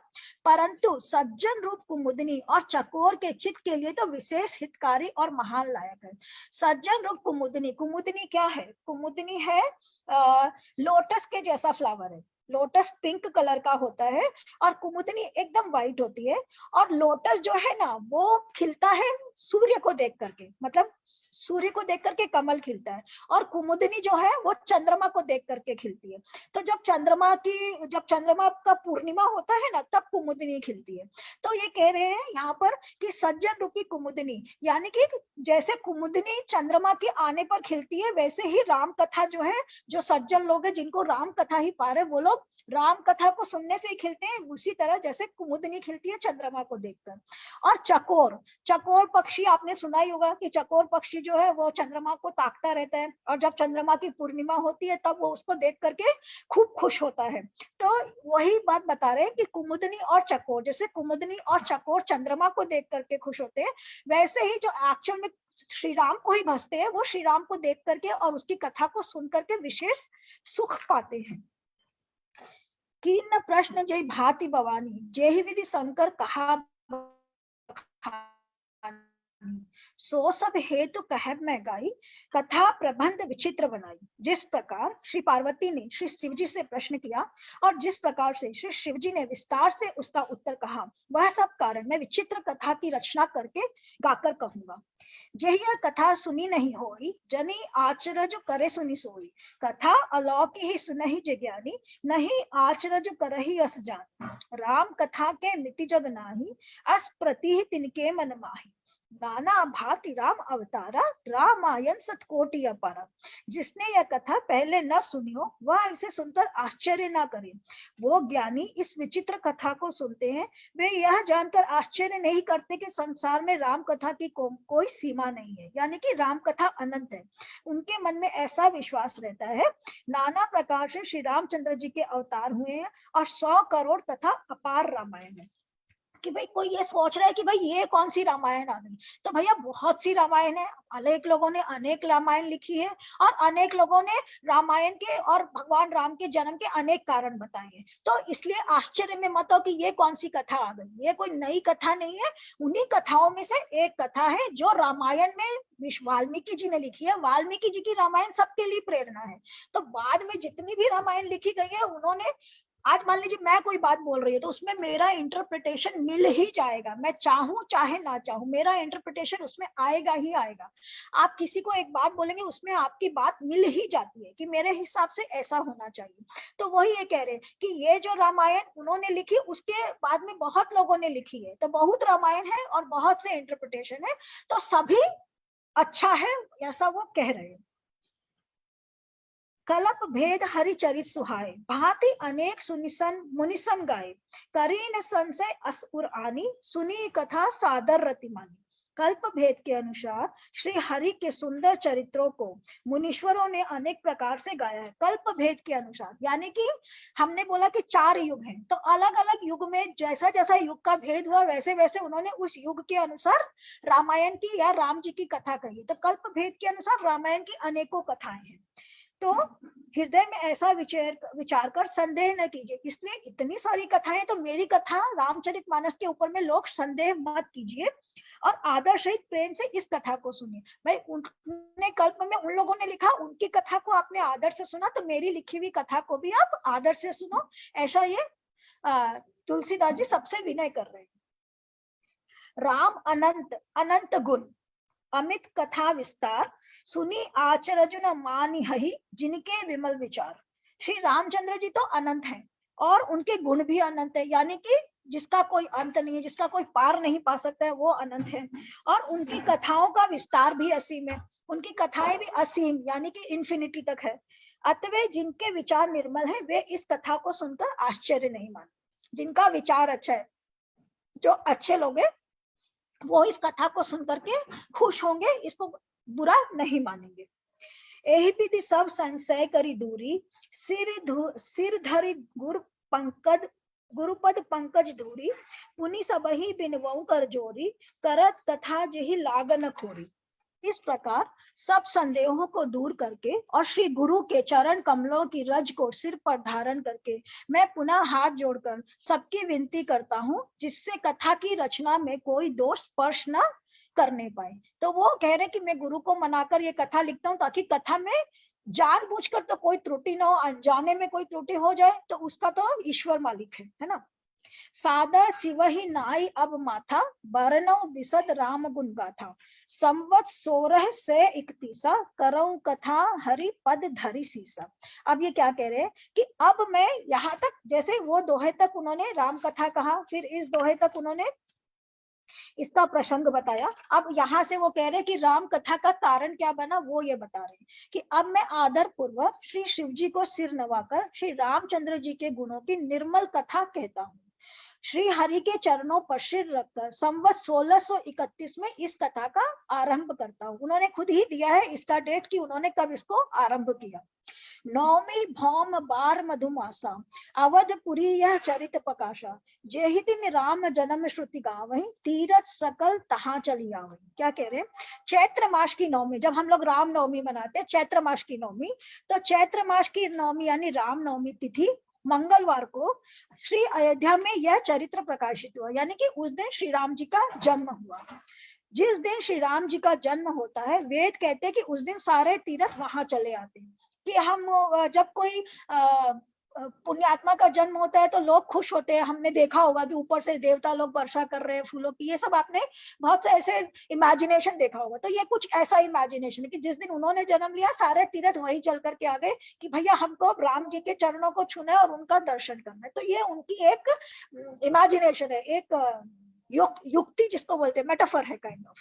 परंतु सज्जन रूप कुमुदनी और चकोर के चित्त के लिए तो विशेष हितकारी और महान लायक है। सज्जन रूप कुमुदनी, कुमुदनी क्या है? कुमुदनी है लोटस के जैसा फ्लावर है। लोटस पिंक कलर का होता है और कुमुदनी एकदम व्हाइट होती है। और लोटस जो है ना वो खिलता है सूर्य को देख करके, मतलब सूर्य को देख करके कमल खिलता है, और कुमुदनी जो है वो चंद्रमा को देख करके खिलती है। तो जब चंद्रमा का पूर्णिमा होता है ना तब कुमुदनी खिलती है। तो ये कह रहे हैं यहाँ पर कि सज्जन रूपी कुमुदनी, यानी कि जैसे कुमुदनी चंद्रमा के आने पर खिलती है वैसे ही राम कथा जो है, जो सज्जन लोग हैं जिनको राम कथा ही पा रहे वो लोग राम कथा को सुनने से ही खिलते हैं, उसी तरह जैसे कुमुदनी खिलती है चंद्रमा को देखकर। और चकोर पक्षी आपने सुना ही होगा कि चकोर पक्षी जो है वो चंद्रमा को ताकता रहता है, और जब चंद्रमा की पूर्णिमा होती है तब वो उसको देख करके खूब खुश होता है। तो वही बात बता रहे हैं कि कुमुदनी और चकोर, जैसे कुमुदनी और चकोर चंद्रमा को देख करके खुश होते हैं, वैसे ही जो एक्चुअल में श्री राम को ही भजते हैं वो श्री राम को देख करके और उसकी कथा को सुन करके विशेष सुख पाते हैं। कीन प्रश्न जय भांति भवानी जेहि विधि शंकर कहा सो सब हेतु कहब मैं गाई कथा प्रबंध विचित्र बनाई। जिस प्रकार श्री पार्वती ने श्री शिवजी से प्रश्न किया और जिस प्रकार से श्री शिवजी ने विस्तार से उसका उत्तर कहा, वह सब कारण मैं विचित्र कथा की रचना करके गाकर कहूंगा। यह कथा सुनी नहीं होई जनी आचरज करे सुनी सोई कथा अलौकी ही सुनहि जज्ञानी नहीं आचरज करहि अस जान। राम कथा के मिति जग नाही अस प्रति तिनके मन माही नाना भांति राम अवतारा रामायण सतकोटि अपारा। जिसने यह कथा पहले न सुनी हो वह इसे सुनकर आश्चर्य न करे। वो ज्ञानी इस विचित्र कथा को सुनते हैं, वे यह जानकर आश्चर्य नहीं करते कि संसार में राम कथा की कोई सीमा नहीं है, यानी कि राम कथा अनंत है। उनके मन में ऐसा विश्वास रहता है। नाना प्रकार से श्री रामचंद्र जी के अवतार हुए हैं और 100 करोड़ तथा अपार रामायण है। कि भाई कोई ये सोच रहा है कि भाई ये कौन सी रामायण आ गई, तो भैया बहुत सी रामायण है। अनेक लोगों ने अनेक रामायण लिखी है और अनेक लोगों ने रामायण के और भगवान राम के जन्म के अनेक कारण बताए हैं। तो इसलिए आश्चर्य में मत हो कि ये कौन सी कथा आ गई, ये कोई नई कथा नहीं है। उन्हीं कथाओं में से एक कथा है जो रामायण में वाल्मीकि जी ने लिखी है। वाल्मीकि जी की रामायण सबके लिए प्रेरणा है। तो बाद में जितनी भी रामायण लिखी गई है उन्होंने, आज मान लीजिए मैं कोई बात बोल रही हूँ तो उसमें मेरा इंटरप्रिटेशन मिल ही जाएगा, मैं चाहूं चाहे ना चाहूं मेरा इंटरप्रिटेशन उसमें आएगा ही आएगा। आप किसी को एक बात बोलेंगे उसमें आपकी बात मिल ही जाती है कि मेरे हिसाब से ऐसा होना चाहिए। तो वही ये कह रहे हैं कि ये जो रामायण उन्होंने लिखी उसके बाद में बहुत लोगों ने लिखी है, तो बहुत रामायण है और बहुत से इंटरप्रिटेशन है, तो सभी अच्छा है ऐसा वो कह रहे हैं। कलप भेद हरि चरित सुहाए भांति अनेक सुनिसन मुनिसन गाए करीन संशय असुर आनी सुनी कथा सादर रतिमानी। कल्प भेद के अनुसार श्री हरि के सुंदर चरित्रों को मुनीश्वरों ने अनेक प्रकार से गाया है। कल्प भेद के अनुसार यानी कि हमने बोला कि 4 युग हैं, तो अलग अलग युग में जैसा जैसा युग का भेद हुआ वैसे वैसे उन्होंने उस युग के अनुसार रामायण की या राम जी की कथा कही। तो कल्प भेद के अनुसार रामायण की अनेकों कथाएं हैं। तो हृदय में ऐसा विचार कर संदेह न कीजिए। इसलिए इतनी सारी कथाएं, तो मेरी कथा रामचरितमानस के ऊपर में लोग संदेह मत कीजिए और आदर सहित प्रेम से इस कथा को सुनिए। भाई उन्होंने कल्प में उन लोगों ने लिखा, उनकी कथा को आपने आदर से सुना, तो मेरी लिखी हुई कथा को भी आप आदर से सुनो, ऐसा ये तुलसीदास जी सबसे विनय कर रहे हैं। राम अनंत अनंत गुण अमित कथा विस्तार, सुनी आचरजुन मानि हहि जिनके विमल विचार। श्री रामचंद्र जी तो अनंत हैं और उनके गुण भी अनंत है, यानी कि जिसका कोई अंत नहीं है, जिसका कोई पार नहीं पा सकता है, वो अनंत है। और उनकी कथाओं का विस्तार भी असीम है, उनकी कथाएं भी असीम यानी कि इन्फिनिटी तक है। अतवे जिनके विचार निर्मल है वे इस कथा को सुनकर आश्चर्य नहीं मानते। जिनका विचार अच्छा है, जो अच्छे लोग हैं, वो इस कथा को सुनकर के खुश होंगे, इसको बुरा नहीं मानेंगे। एहि विधि सब संशय करी दूरी, सिर धरि गुरुपद पंकज धूरी, पुनि सबहि बिनवऊ कर जोरी, करत कथा जेहि लागन खोरी। इस प्रकार सब संदेहों को दूर करके और श्री गुरु के चरण कमलों की रज को सिर पर धारण करके मैं पुनः हाथ जोड़कर सबकी विनती करता हूँ, जिससे कथा की रचना में कोई दोष स्पर्श न करने पाए। तो वो कह रहे कि मैं गुरु को मनाकर ये कथा लिखता हूँ ताकि कथा में जानबूझकर तो कोई त्रुटि न हो, अनजाने में कोई त्रुटि हो जाए तो उसका तो ईश्वर मालिक है ना। सादर सिवहि नाई अब माथा, बरनौ बिसद राम गुण गाथा, संवत 16 से 31 करऊं कथा हरि पद धरि सीसा। अब ये क्या कह रहे हैं कि अब मैं यहाँ तक, जैसे वो दोहे तक उन्होंने राम कथा कहा, फिर इस दोहे तक उन्होंने इसका प्रसंग बताया, अब यहाँ से वो कह रहे हैं कि राम कथा का कारण क्या बना, वो ये बता रहे हैं कि अब मैं आदर पूर्वक श्री शिव जी को सिर नवाकर श्री रामचंद्र जी के गुणों की निर्मल कथा कहता हूँ। श्री हरि के चरणों पर सिर रखकर संवत 1631 में इस कथा का आरंभ करता हूँ। उन्होंने खुद ही दिया है इसका डेट कि उन्होंने कब इसको आरंभ किया। नौमी भौम बार मधुमासा, अवधपुरी यह चरित प्रकाशा, जेहि दिन राम जन्म श्रुति गावहीं, तीरथ सकल तहाँ चली आवहीं। क्या कह रहे हैं, चैत्र मास की नवमी, जब हम लोग राम नवमी मनाते हैं चैत्र मास की नवमी, तो चैत्र मास की नवमी यानी राम नवमी तिथि मंगलवार को श्री अयोध्या में यह चरित्र प्रकाशित हुआ, यानी कि उस दिन श्री राम जी का जन्म हुआ। जिस दिन श्री राम जी का जन्म होता है, वेद कहते हैं कि उस दिन सारे तीर्थ वहां चले आते हैं। कि हम जब कोई पुण्यात्मा का जन्म होता है तो लोग खुश होते हैं, हमने देखा होगा कि ऊपर से देवता लोग वर्षा कर रहे हैं फूलों की, ये सब आपने बहुत से ऐसे इमेजिनेशन देखा होगा। तो ये कुछ ऐसा इमेजिनेशन है कि जिस दिन उन्होंने जन्म लिया सारे तीर्थ वही चल करके आ गए कि भैया हमको राम जी के चरणों को छूना है और उनका दर्शन करना है। तो ये उनकी एक इमेजिनेशन है, एक युक्ति जिसको बोलते हैं, मेटाफर है काइंड ऑफ।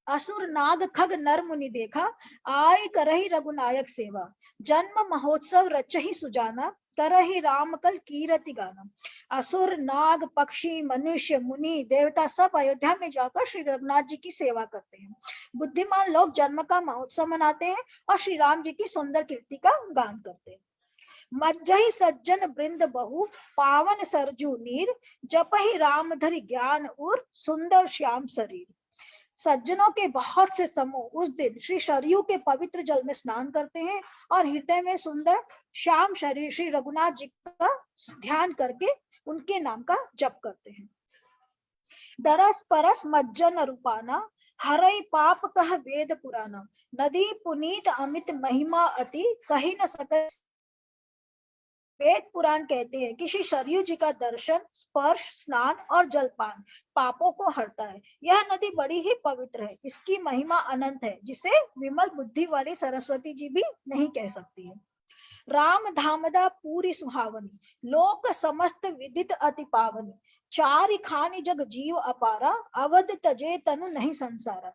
असुर नाग खग नर मुनि देखा, आय करहि रघुनायक सेवा, जन्म महोत्सव रचहि सुजाना, करहि राम कल कीरति गाना। असुर नाग पक्षी मनुष्य मुनि देवता सब अयोध्या में जाकर श्री रघुनाथ जी की सेवा करते हैं। बुद्धिमान लोग जन्म का महोत्सव मनाते हैं और श्री राम जी की सुंदर कीर्ति का गान करते हैं। मज्जहि सज्जन वृंद बहु, पावन सरजू नीर, जपहि राम धरि ज्ञान उर, सुंदर श्याम शरीर। सज्जनों के बहुत से समूह उस दिन श्री सरयू के पवित्र जल में स्नान करते हैं और हृदय में सुंदर श्याम शरीर श्री रघुनाथ जी का ध्यान करके उनके नाम का जप करते हैं। दरस परस मज्जन रूपाना, हरई पाप कह वेद पुराना, नदी पुनीत अमित महिमा अति, कही न सके। वेद पुराण कहते हैं कि श्री सरयू जी का दर्शन, स्पर्श, स्नान और जलपान पापों को हरता है। यह नदी बड़ी ही पवित्र है, इसकी महिमा अनंत है, जिसे विमल बुद्धि वाली सरस्वती जी भी नहीं कह सकती है। राम धामदा पूरी सुहावनी, लोक समस्त विदित अति पावनी, चारि खानी जग जीव अपारा, अवध तजे तनु नहीं संसारा।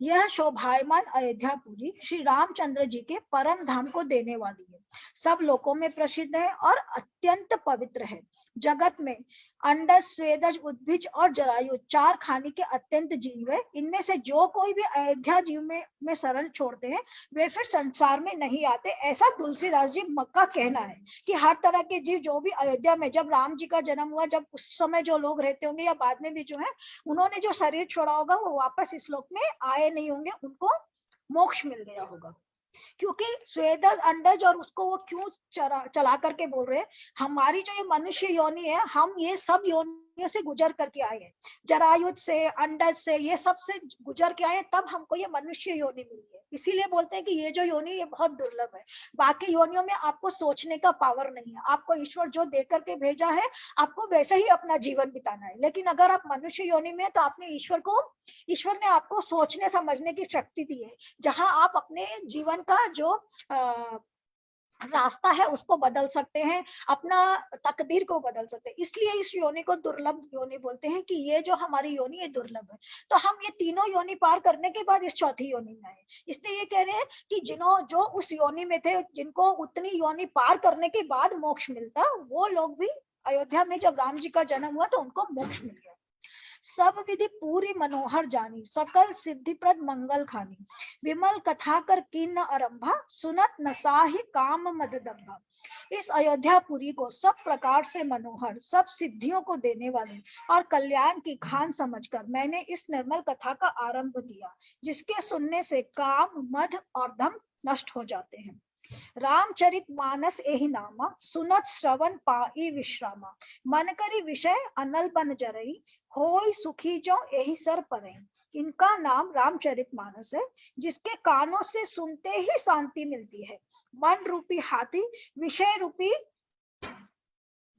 यह शोभायमान अयोध्यापुरी श्री रामचंद्र जी के परम धाम को देने वाली है, सब लोकों में प्रसिद्ध है और अत्यंत पवित्र है। जगत में अंडज, स्वेदज, उद्भिज और जरायु 4 खानी के अत्यंत जीव है। इनमें से जो कोई भी अयोध्या जीव में शरण छोड़ते हैं वे फिर संसार में नहीं आते, ऐसा तुलसीदास जी का कहना है कि हर तरह के जीव जो भी अयोध्या में जब राम जी का जन्म हुआ, जब उस समय जो लोग रहते होंगे या बाद में भी जो है उन्होंने जो शरीर छोड़ा होगा वो वापस इस लोक में आए नहीं होंगे, उनको मोक्ष मिल गया होगा। क्योंकि स्वेदज, अंडज और उसको वो क्यों चला करके बोल रहे हैं, हमारी जो ये मनुष्य योनि है, हम ये सब योनियों से गुजर करके आए हैं, जरायुध से, अंडज से, ये सब से गुजर के आए, तब हमको ये मनुष्य योनि मिली है। इसीलिए बोलते हैं कि ये जो योनि ये बहुत दुर्लभ है। बाकी योनियों में आपको सोचने का पावर नहीं है, आपको ईश्वर जो दे करके भेजा है आपको वैसे ही अपना जीवन बिताना है। लेकिन अगर आप मनुष्य योनि में, तो आपने ईश्वर ने आपको सोचने समझने की शक्ति दी है, जहां आप अपने जीवन का जो रास्ता है उसको बदल सकते हैं, अपना तकदीर को बदल सकते हैं। इसलिए इस योनि को दुर्लभ योनि बोलते हैं कि ये जो हमारी योनि ये दुर्लभ है। तो हम ये तीनों योनि पार करने के बाद इस चौथी योनि में आए। इसलिए ये कह रहे हैं कि जो उस योनि में थे, जिनको उतनी योनि पार करने के बाद मोक्ष मिलता, वो लोग भी अयोध्या में जब राम जी का जन्म हुआ तो उनको मोक्ष मिल गया। सब विधि पूरी मनोहर जानी, सकल सिद्धिप्रद मंगल खानी, विमल कथा कर कीन आरंभा, सुनत नसाहि काम मददंभा। इस अयोध्यापुरी को सब प्रकार से मनोहर, सब सिद्धियों को देने वाले और कल्याण की खान समझकर मैंने इस निर्मल कथा का आरंभ किया, जिसके सुनने से काम, मद और धम नष्ट हो जाते हैं। रामचरित मानस एहि नामा, सुनत श्रवण पाई विश्रामा, मन करी विषय अनल बन जरई, होय सुखी जो एहि सर परे। इनका नाम रामचरित मानस है, जिसके कानों से सुनते ही शांति मिलती है। मन रूपी हाथी विषय रूपी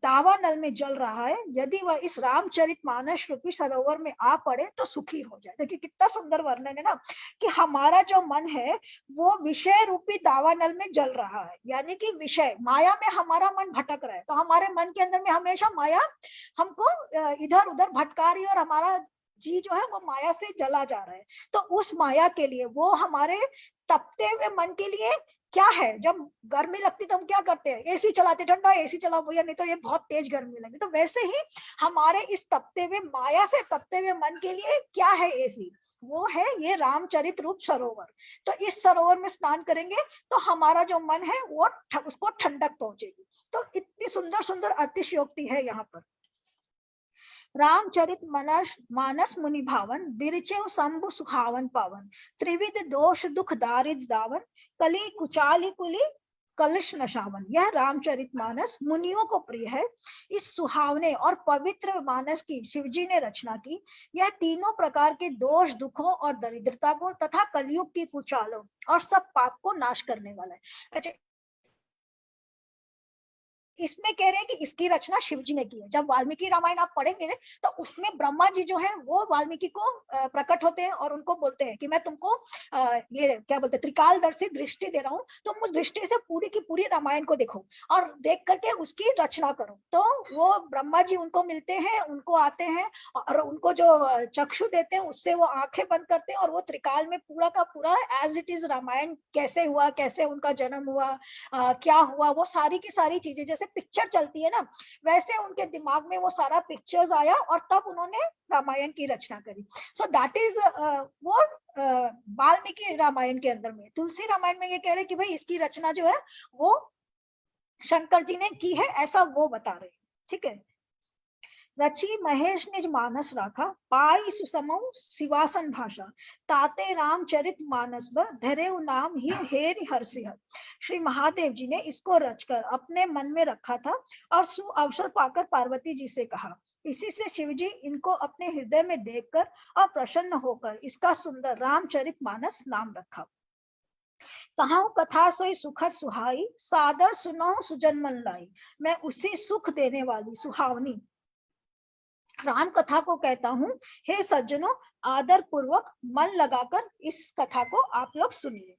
दावानल में जल रहा है, यदि वह इस रामचरित मानस रूपी सरोवर में आ पड़े तो सुखी हो जाए। देखिए कितना सुंदर वर्णन है ना, कि हमारा जो मन है वो विषय रूपी दावानल में जल रहा है, यानी कि विषय माया में हमारा मन भटक रहा है। तो हमारे मन के अंदर में हमेशा माया हमको इधर उधर भटका रही है, और हमारा जी जो है वो माया से जला जा रहा है। तो उस माया के लिए, वो हमारे तपते हुए मन के लिए क्या है, जब गर्मी लगती तो हम क्या करते हैं, एसी चलाते, ठंडा एसी चलाओ भैया, नहीं तो ये बहुत तेज गर्मी लगी। तो वैसे ही हमारे इस तपते हुए माया से तपते हुए मन के लिए क्या है एसी, वो है ये रामचरित रूप सरोवर। तो इस सरोवर में स्नान करेंगे तो हमारा जो मन है वो उसको ठंडक पहुंचेगी। तो इतनी सुंदर सुंदर अतिशयोक्ति है यहाँ पर। रामचरित मानस मुनि भावन, बिरचेव शंभु सुखावन पावन, त्रिविध दोष दुख दारिद दावन, कली कुचाली कुली कलश नशावन। यह रामचरित मानस मुनियों को प्रिय है। इस सुहावने और पवित्र मानस की शिवजी ने रचना की। यह तीनों प्रकार के दोष दुखों और दरिद्रता को तथा कलयुग की कुचालों और सब पाप को नाश करने वाला है। अच्छा, इसमें कह रहे हैं कि इसकी रचना शिवजी ने की है। जब वाल्मीकि रामायण आप पढ़ेंगे तो उसमें ब्रह्मा जी जो है वो वाल्मीकि को प्रकट होते हैं और उनको बोलते हैं कि मैं तुमको ये क्या बोलते हैं, त्रिकालदर्शी दृष्टि दे रहा हूँ, तुम उस दृष्टि से पूरी की पूरी रामायण को देखो और देख करके उसकी रचना करो। तो वो ब्रह्मा जी उनको मिलते हैं, उनको आते हैं और उनको जो चक्षु देते हैं उससे वो आंखें बंद करते हैं और वो त्रिकाल में पूरा का पूरा एज इट इज रामायण कैसे हुआ, कैसे उनका जन्म हुआ, क्या हुआ, वो सारी की सारी चीजें जैसे पिक्चर चलती है ना, वैसे उनके दिमाग में वो सारा पिक्चर्स आया और तब उन्होंने रामायण की रचना करी। सो दैट इज वो वाल्मीकि रामायण के अंदर में। तुलसी रामायण में ये कह रहे कि भाई इसकी रचना जो है वो शंकर जी ने की है, ऐसा वो बता रहे हैं। ठीक है। रची महेश निज मानस राखा, पाई सुसमौ शिवासन भाषा, ताते रामचरित मानस बर धरे नाम ही हेरि हरसिह। श्री महादेव जी ने इसको रचकर अपने मन में रखा था और सुअवसर पाकर पार्वती जी से कहा। इसी से शिवजी इनको अपने हृदय में देखकर और प्रसन्न होकर इसका सुंदर रामचरित मानस नाम रखा। कहां कथा सोई सुखद सुहाई, सादर सुनो सुजन मन लाई। मैं उसी सुख देने वाली सुहावनी राम कथा को कहता हूँ। हे सज्जनों, आदर पूर्वक मन लगाकर इस कथा को आप लोग सुनिए।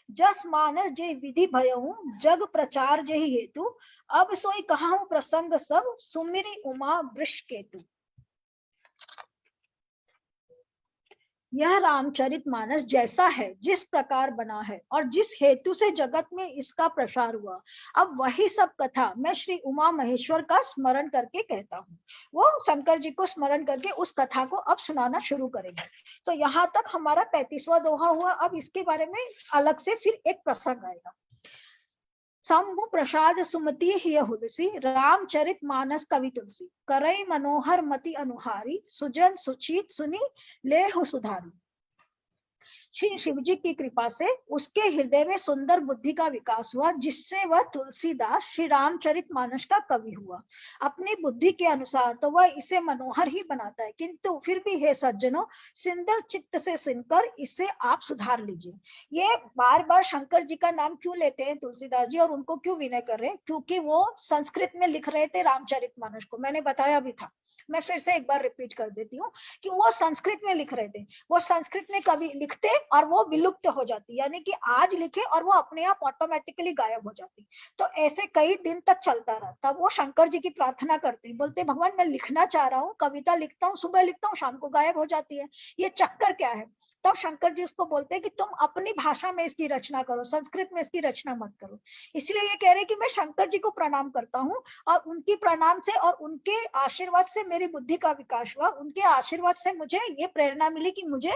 जस मानस जे विधि भयहु, जग प्रचार जेहि हेतु, अब सोई कहाहु प्रसंग सब, सुमिरी उमा वृष केतु। यह रामचरित मानस जैसा है, जिस प्रकार बना है और जिस हेतु से जगत में इसका प्रसार हुआ, अब वही सब कथा मैं श्री उमा महेश्वर का स्मरण करके कहता हूँ। वो शंकर जी को स्मरण करके उस कथा को अब सुनाना शुरू करेंगे। तो यहाँ तक हमारा 35वां दोहा हुआ। अब इसके बारे में अलग से फिर एक प्रसंग आएगा। शंभु प्रसाद सुमति हिय हुलसी, रामचरित मानस कवि तुलसी, करई मनोहर मति अनुहारी, सुजन सुचित सुनी लेहु सुधारी। श्री शिव जी की कृपा से उसके हृदय में सुंदर बुद्धि का विकास हुआ, जिससे वह तुलसीदास श्री रामचरितमानस का कवि हुआ। अपनी बुद्धि के अनुसार तो वह इसे मनोहर ही बनाता है, किंतु फिर भी हे सज्जनों, सुंदर चित्त से सुनकर इसे आप सुधार लीजिए। ये बार बार शंकर जी का नाम क्यों लेते हैं तुलसीदास जी, और उनको क्यों विनय कर रहे हैं? क्योंकि वो संस्कृत में लिख रहे थे रामचरितमानस को। मैंने बताया भी था, मैं फिर से एक बार रिपीट कर देती हूँ कि वो संस्कृत में लिख रहे थे। वो संस्कृत में कभी लिखते और वो विलुप्त हो जाती, यानी कि आज लिखे और वो अपने आप ऑटोमेटिकली गायब हो जाती। तो ऐसे कई दिन तक चलता रहा। तब वो शंकर जी की प्रार्थना करते, बोलते भगवान मैं लिखना चाह रहा हूँ, कविता लिखता हूँ, सुबह लिखता हूँ, शाम को गायब हो जाती है, ये चक्कर क्या है? तब शंकर जी उसको बोलते हैं कि तुम अपनी भाषा में इसकी रचना करो, संस्कृत में इसकी रचना मत करो। इसलिए ये कह रहे कि मैं शंकर जी को प्रणाम करता हूँ, और उनकी प्रणाम से और उनके आशीर्वाद से मेरी बुद्धि का विकास हुआ। उनके आशीर्वाद से मुझे ये प्रेरणा मिली कि मुझे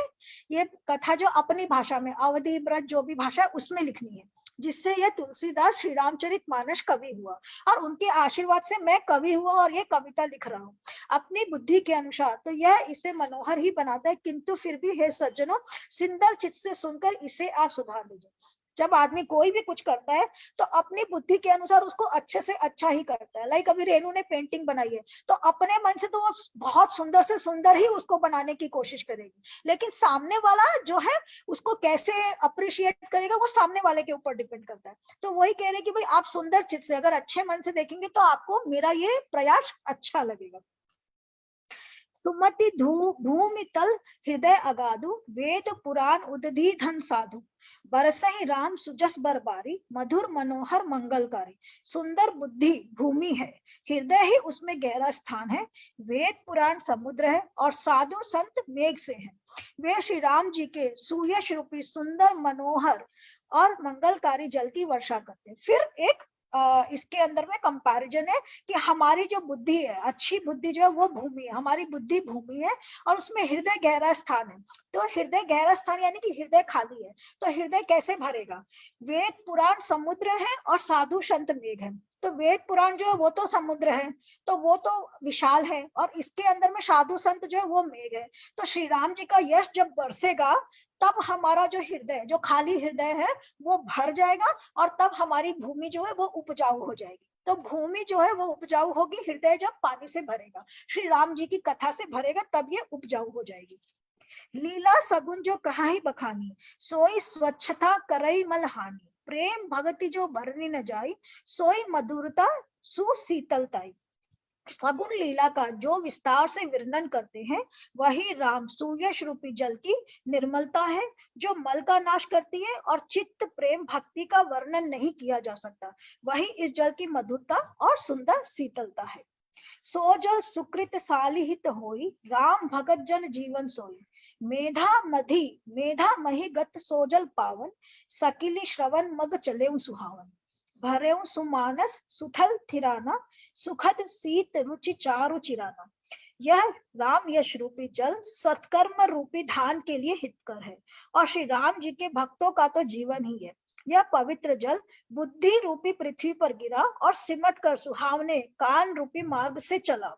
ये कथा जो अपनी भाषा में, अवधी ब्रज जो भी भाषा उसमें लिखनी है, जिससे ये तुलसीदास श्री रामचरितमानस कवि हुआ, और उनके आशीर्वाद से मैं कवि हुआ और ये कविता लिख रहा हूँ अपनी बुद्धि के अनुसार। तो यह इसे मनोहर ही बनाता है, किंतु फिर भी हे सज्जनों, सुंदर चित्त से सुनकर इसे आप सुधार लीजिए। जब आदमी कोई भी कुछ करता है तो अपनी बुद्धि के अनुसार उसको अच्छे से अच्छा ही करता है। लाइक अभी रेनू ने पेंटिंग बनाई है, तो अपने मन से तो वो बहुत सुंदर से सुंदर ही उसको बनाने की कोशिश करेगी, लेकिन सामने वाला जो है उसको कैसे अप्रिशिएट करेगा वो सामने वाले के ऊपर डिपेंड करता है। तो वही कह रहे कि भाई आप सुंदर चित्त से अगर अच्छे मन से देखेंगे तो आपको मेरा ये प्रयास अच्छा लगेगा। सुमति भूमि तल हृदय अगाधु, वेद पुराण उदधि धन साधु, बरसहि राम सुजस बरबारी, मधुर मनोहर मंगलकारी। सुंदर बुद्धि भूमि है, हृदय ही उसमें गहरा स्थान है, वेद पुराण समुद्र है, और साधु संत मेघ से है। वे श्री राम जी के सुयश रूपी सुंदर मनोहर और मंगलकारी जल की वर्षा करते हैं। फिर एक इसके अंदर में कंपैरिजन है कि हमारी जो बुद्धि है, अच्छी बुद्धि जो है वो भूमि है, हमारी बुद्धि भूमि है, और उसमें हृदय गहरा स्थान है। तो हृदय गहरा स्थान यानी कि हृदय खाली है, तो हृदय कैसे भरेगा? वेद पुराण समुद्र है और साधु संत मेघ है। तो वेद पुराण जो है वो तो समुद्र है, तो वो तो विशाल है, और इसके अंदर में साधु संत जो है वो मेघ है। तो श्री राम जी का यश जब बरसेगा तब हमारा जो हृदय, जो खाली हृदय है वो भर जाएगा, और तब हमारी भूमि जो है वो उपजाऊ हो जाएगी। तो भूमि जो है वो उपजाऊ होगी, हृदय जब पानी से भरेगा, श्री राम जी की कथा से भरेगा, तब ये उपजाऊ हो जाएगी। लीला सगुन जो कहा ही बखानी, सोई स्वच्छता करई मल हानि, प्रेम भगति जो बरनी न जाई, सोई मधुरता सुशीतलताई। सगुण लीला का जो विस्तार से वर्णन करते हैं वही राम सुयश रूपी जल की निर्मलता है, जो मल का नाश करती है, और चित्त प्रेम भक्ति का वर्णन नहीं किया जा सकता। वही इस जल की मधुरता और सुंदर शीतलता है। सो जल सुकृत सालिहित होई, राम भगत जन जीवन सोई, मेधा मही गत सोजल पावन, सकिली श्रवण मग चले सुहावन, भरे सुमानस सुथल थिराना, सुखद शीत रुचि चारु चिराना। यह राम यश रूपी जल सत्कर्म रूपी धान के लिए हितकर है, और श्री राम जी के भक्तों का तो जीवन ही है। यह पवित्र जल बुद्धि रूपी पृथ्वी पर गिरा और सिमट कर सुहावने कान रूपी मार्ग से चला,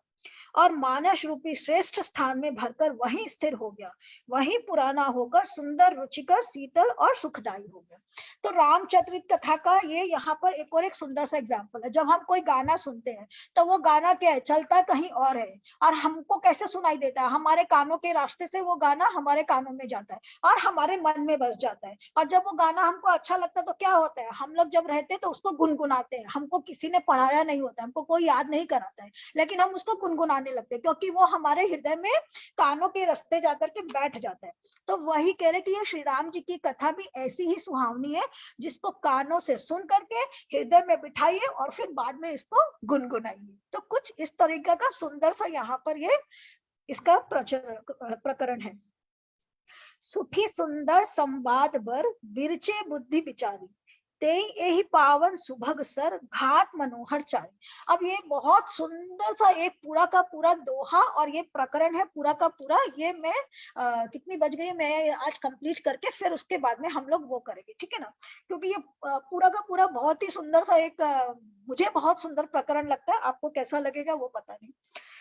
और मानस रूपी श्रेष्ठ स्थान में भरकर वहीं स्थिर हो गया, वहीं पुराना होकर सुंदर रुचिकर शीतल और सुखदायी हो गया। तो रामचरित कथा का ये यहाँ पर एक और एक सुंदर सा एग्जाम्पल है। जब हम कोई गाना सुनते हैं तो वो गाना क्या है, चलता कहीं और है, और हमको कैसे सुनाई देता है? हमारे कानों के रास्ते से वो गाना हमारे कानों में जाता है और हमारे मन में बस जाता है। और जब वो गाना हमको अच्छा लगता है तो क्या होता है, हम लोग जब रहते हैं तो उसको गुनगुनाते हैं। हमको किसी ने पढ़ाया नहीं होता, हमको कोई याद नहीं कराता है, लेकिन हम उसको गुनगुनाने लगते हैं क्योंकि वो हमारे हृदय में कानों के रास्ते जाकर के बैठ जाता है। तो वही कह रहे कि ये श्री राम जी की कथा भी ऐसी ही सुहावनी है, जिसको कानों से सुन करके हृदय में बिठाइए और फिर बाद में इसको गुनगुनाइए। तो कुछ इस तरीके का सुंदर सा यहाँ पर ये इसका प्रकरण है। सुखी सुंदर संवाद बर, बिरचे बुद्धि विचारी, तेई यही पावन सुभग सर, घाट मनोहर चारी। अब ये बहुत सुंदर सा एक पूरा का पूरा दोहा और ये प्रकरण है पूरा का पूरा। ये मैं कितनी बज गई, मैं आज कंप्लीट करके फिर उसके बाद में हम लोग वो करेंगे, ठीक है ना? क्योंकि ये पूरा का पूरा बहुत ही सुंदर सा एक मुझे बहुत सुंदर प्रकरण लगता है। आपको कैसा लगेगा वो पता नहीं।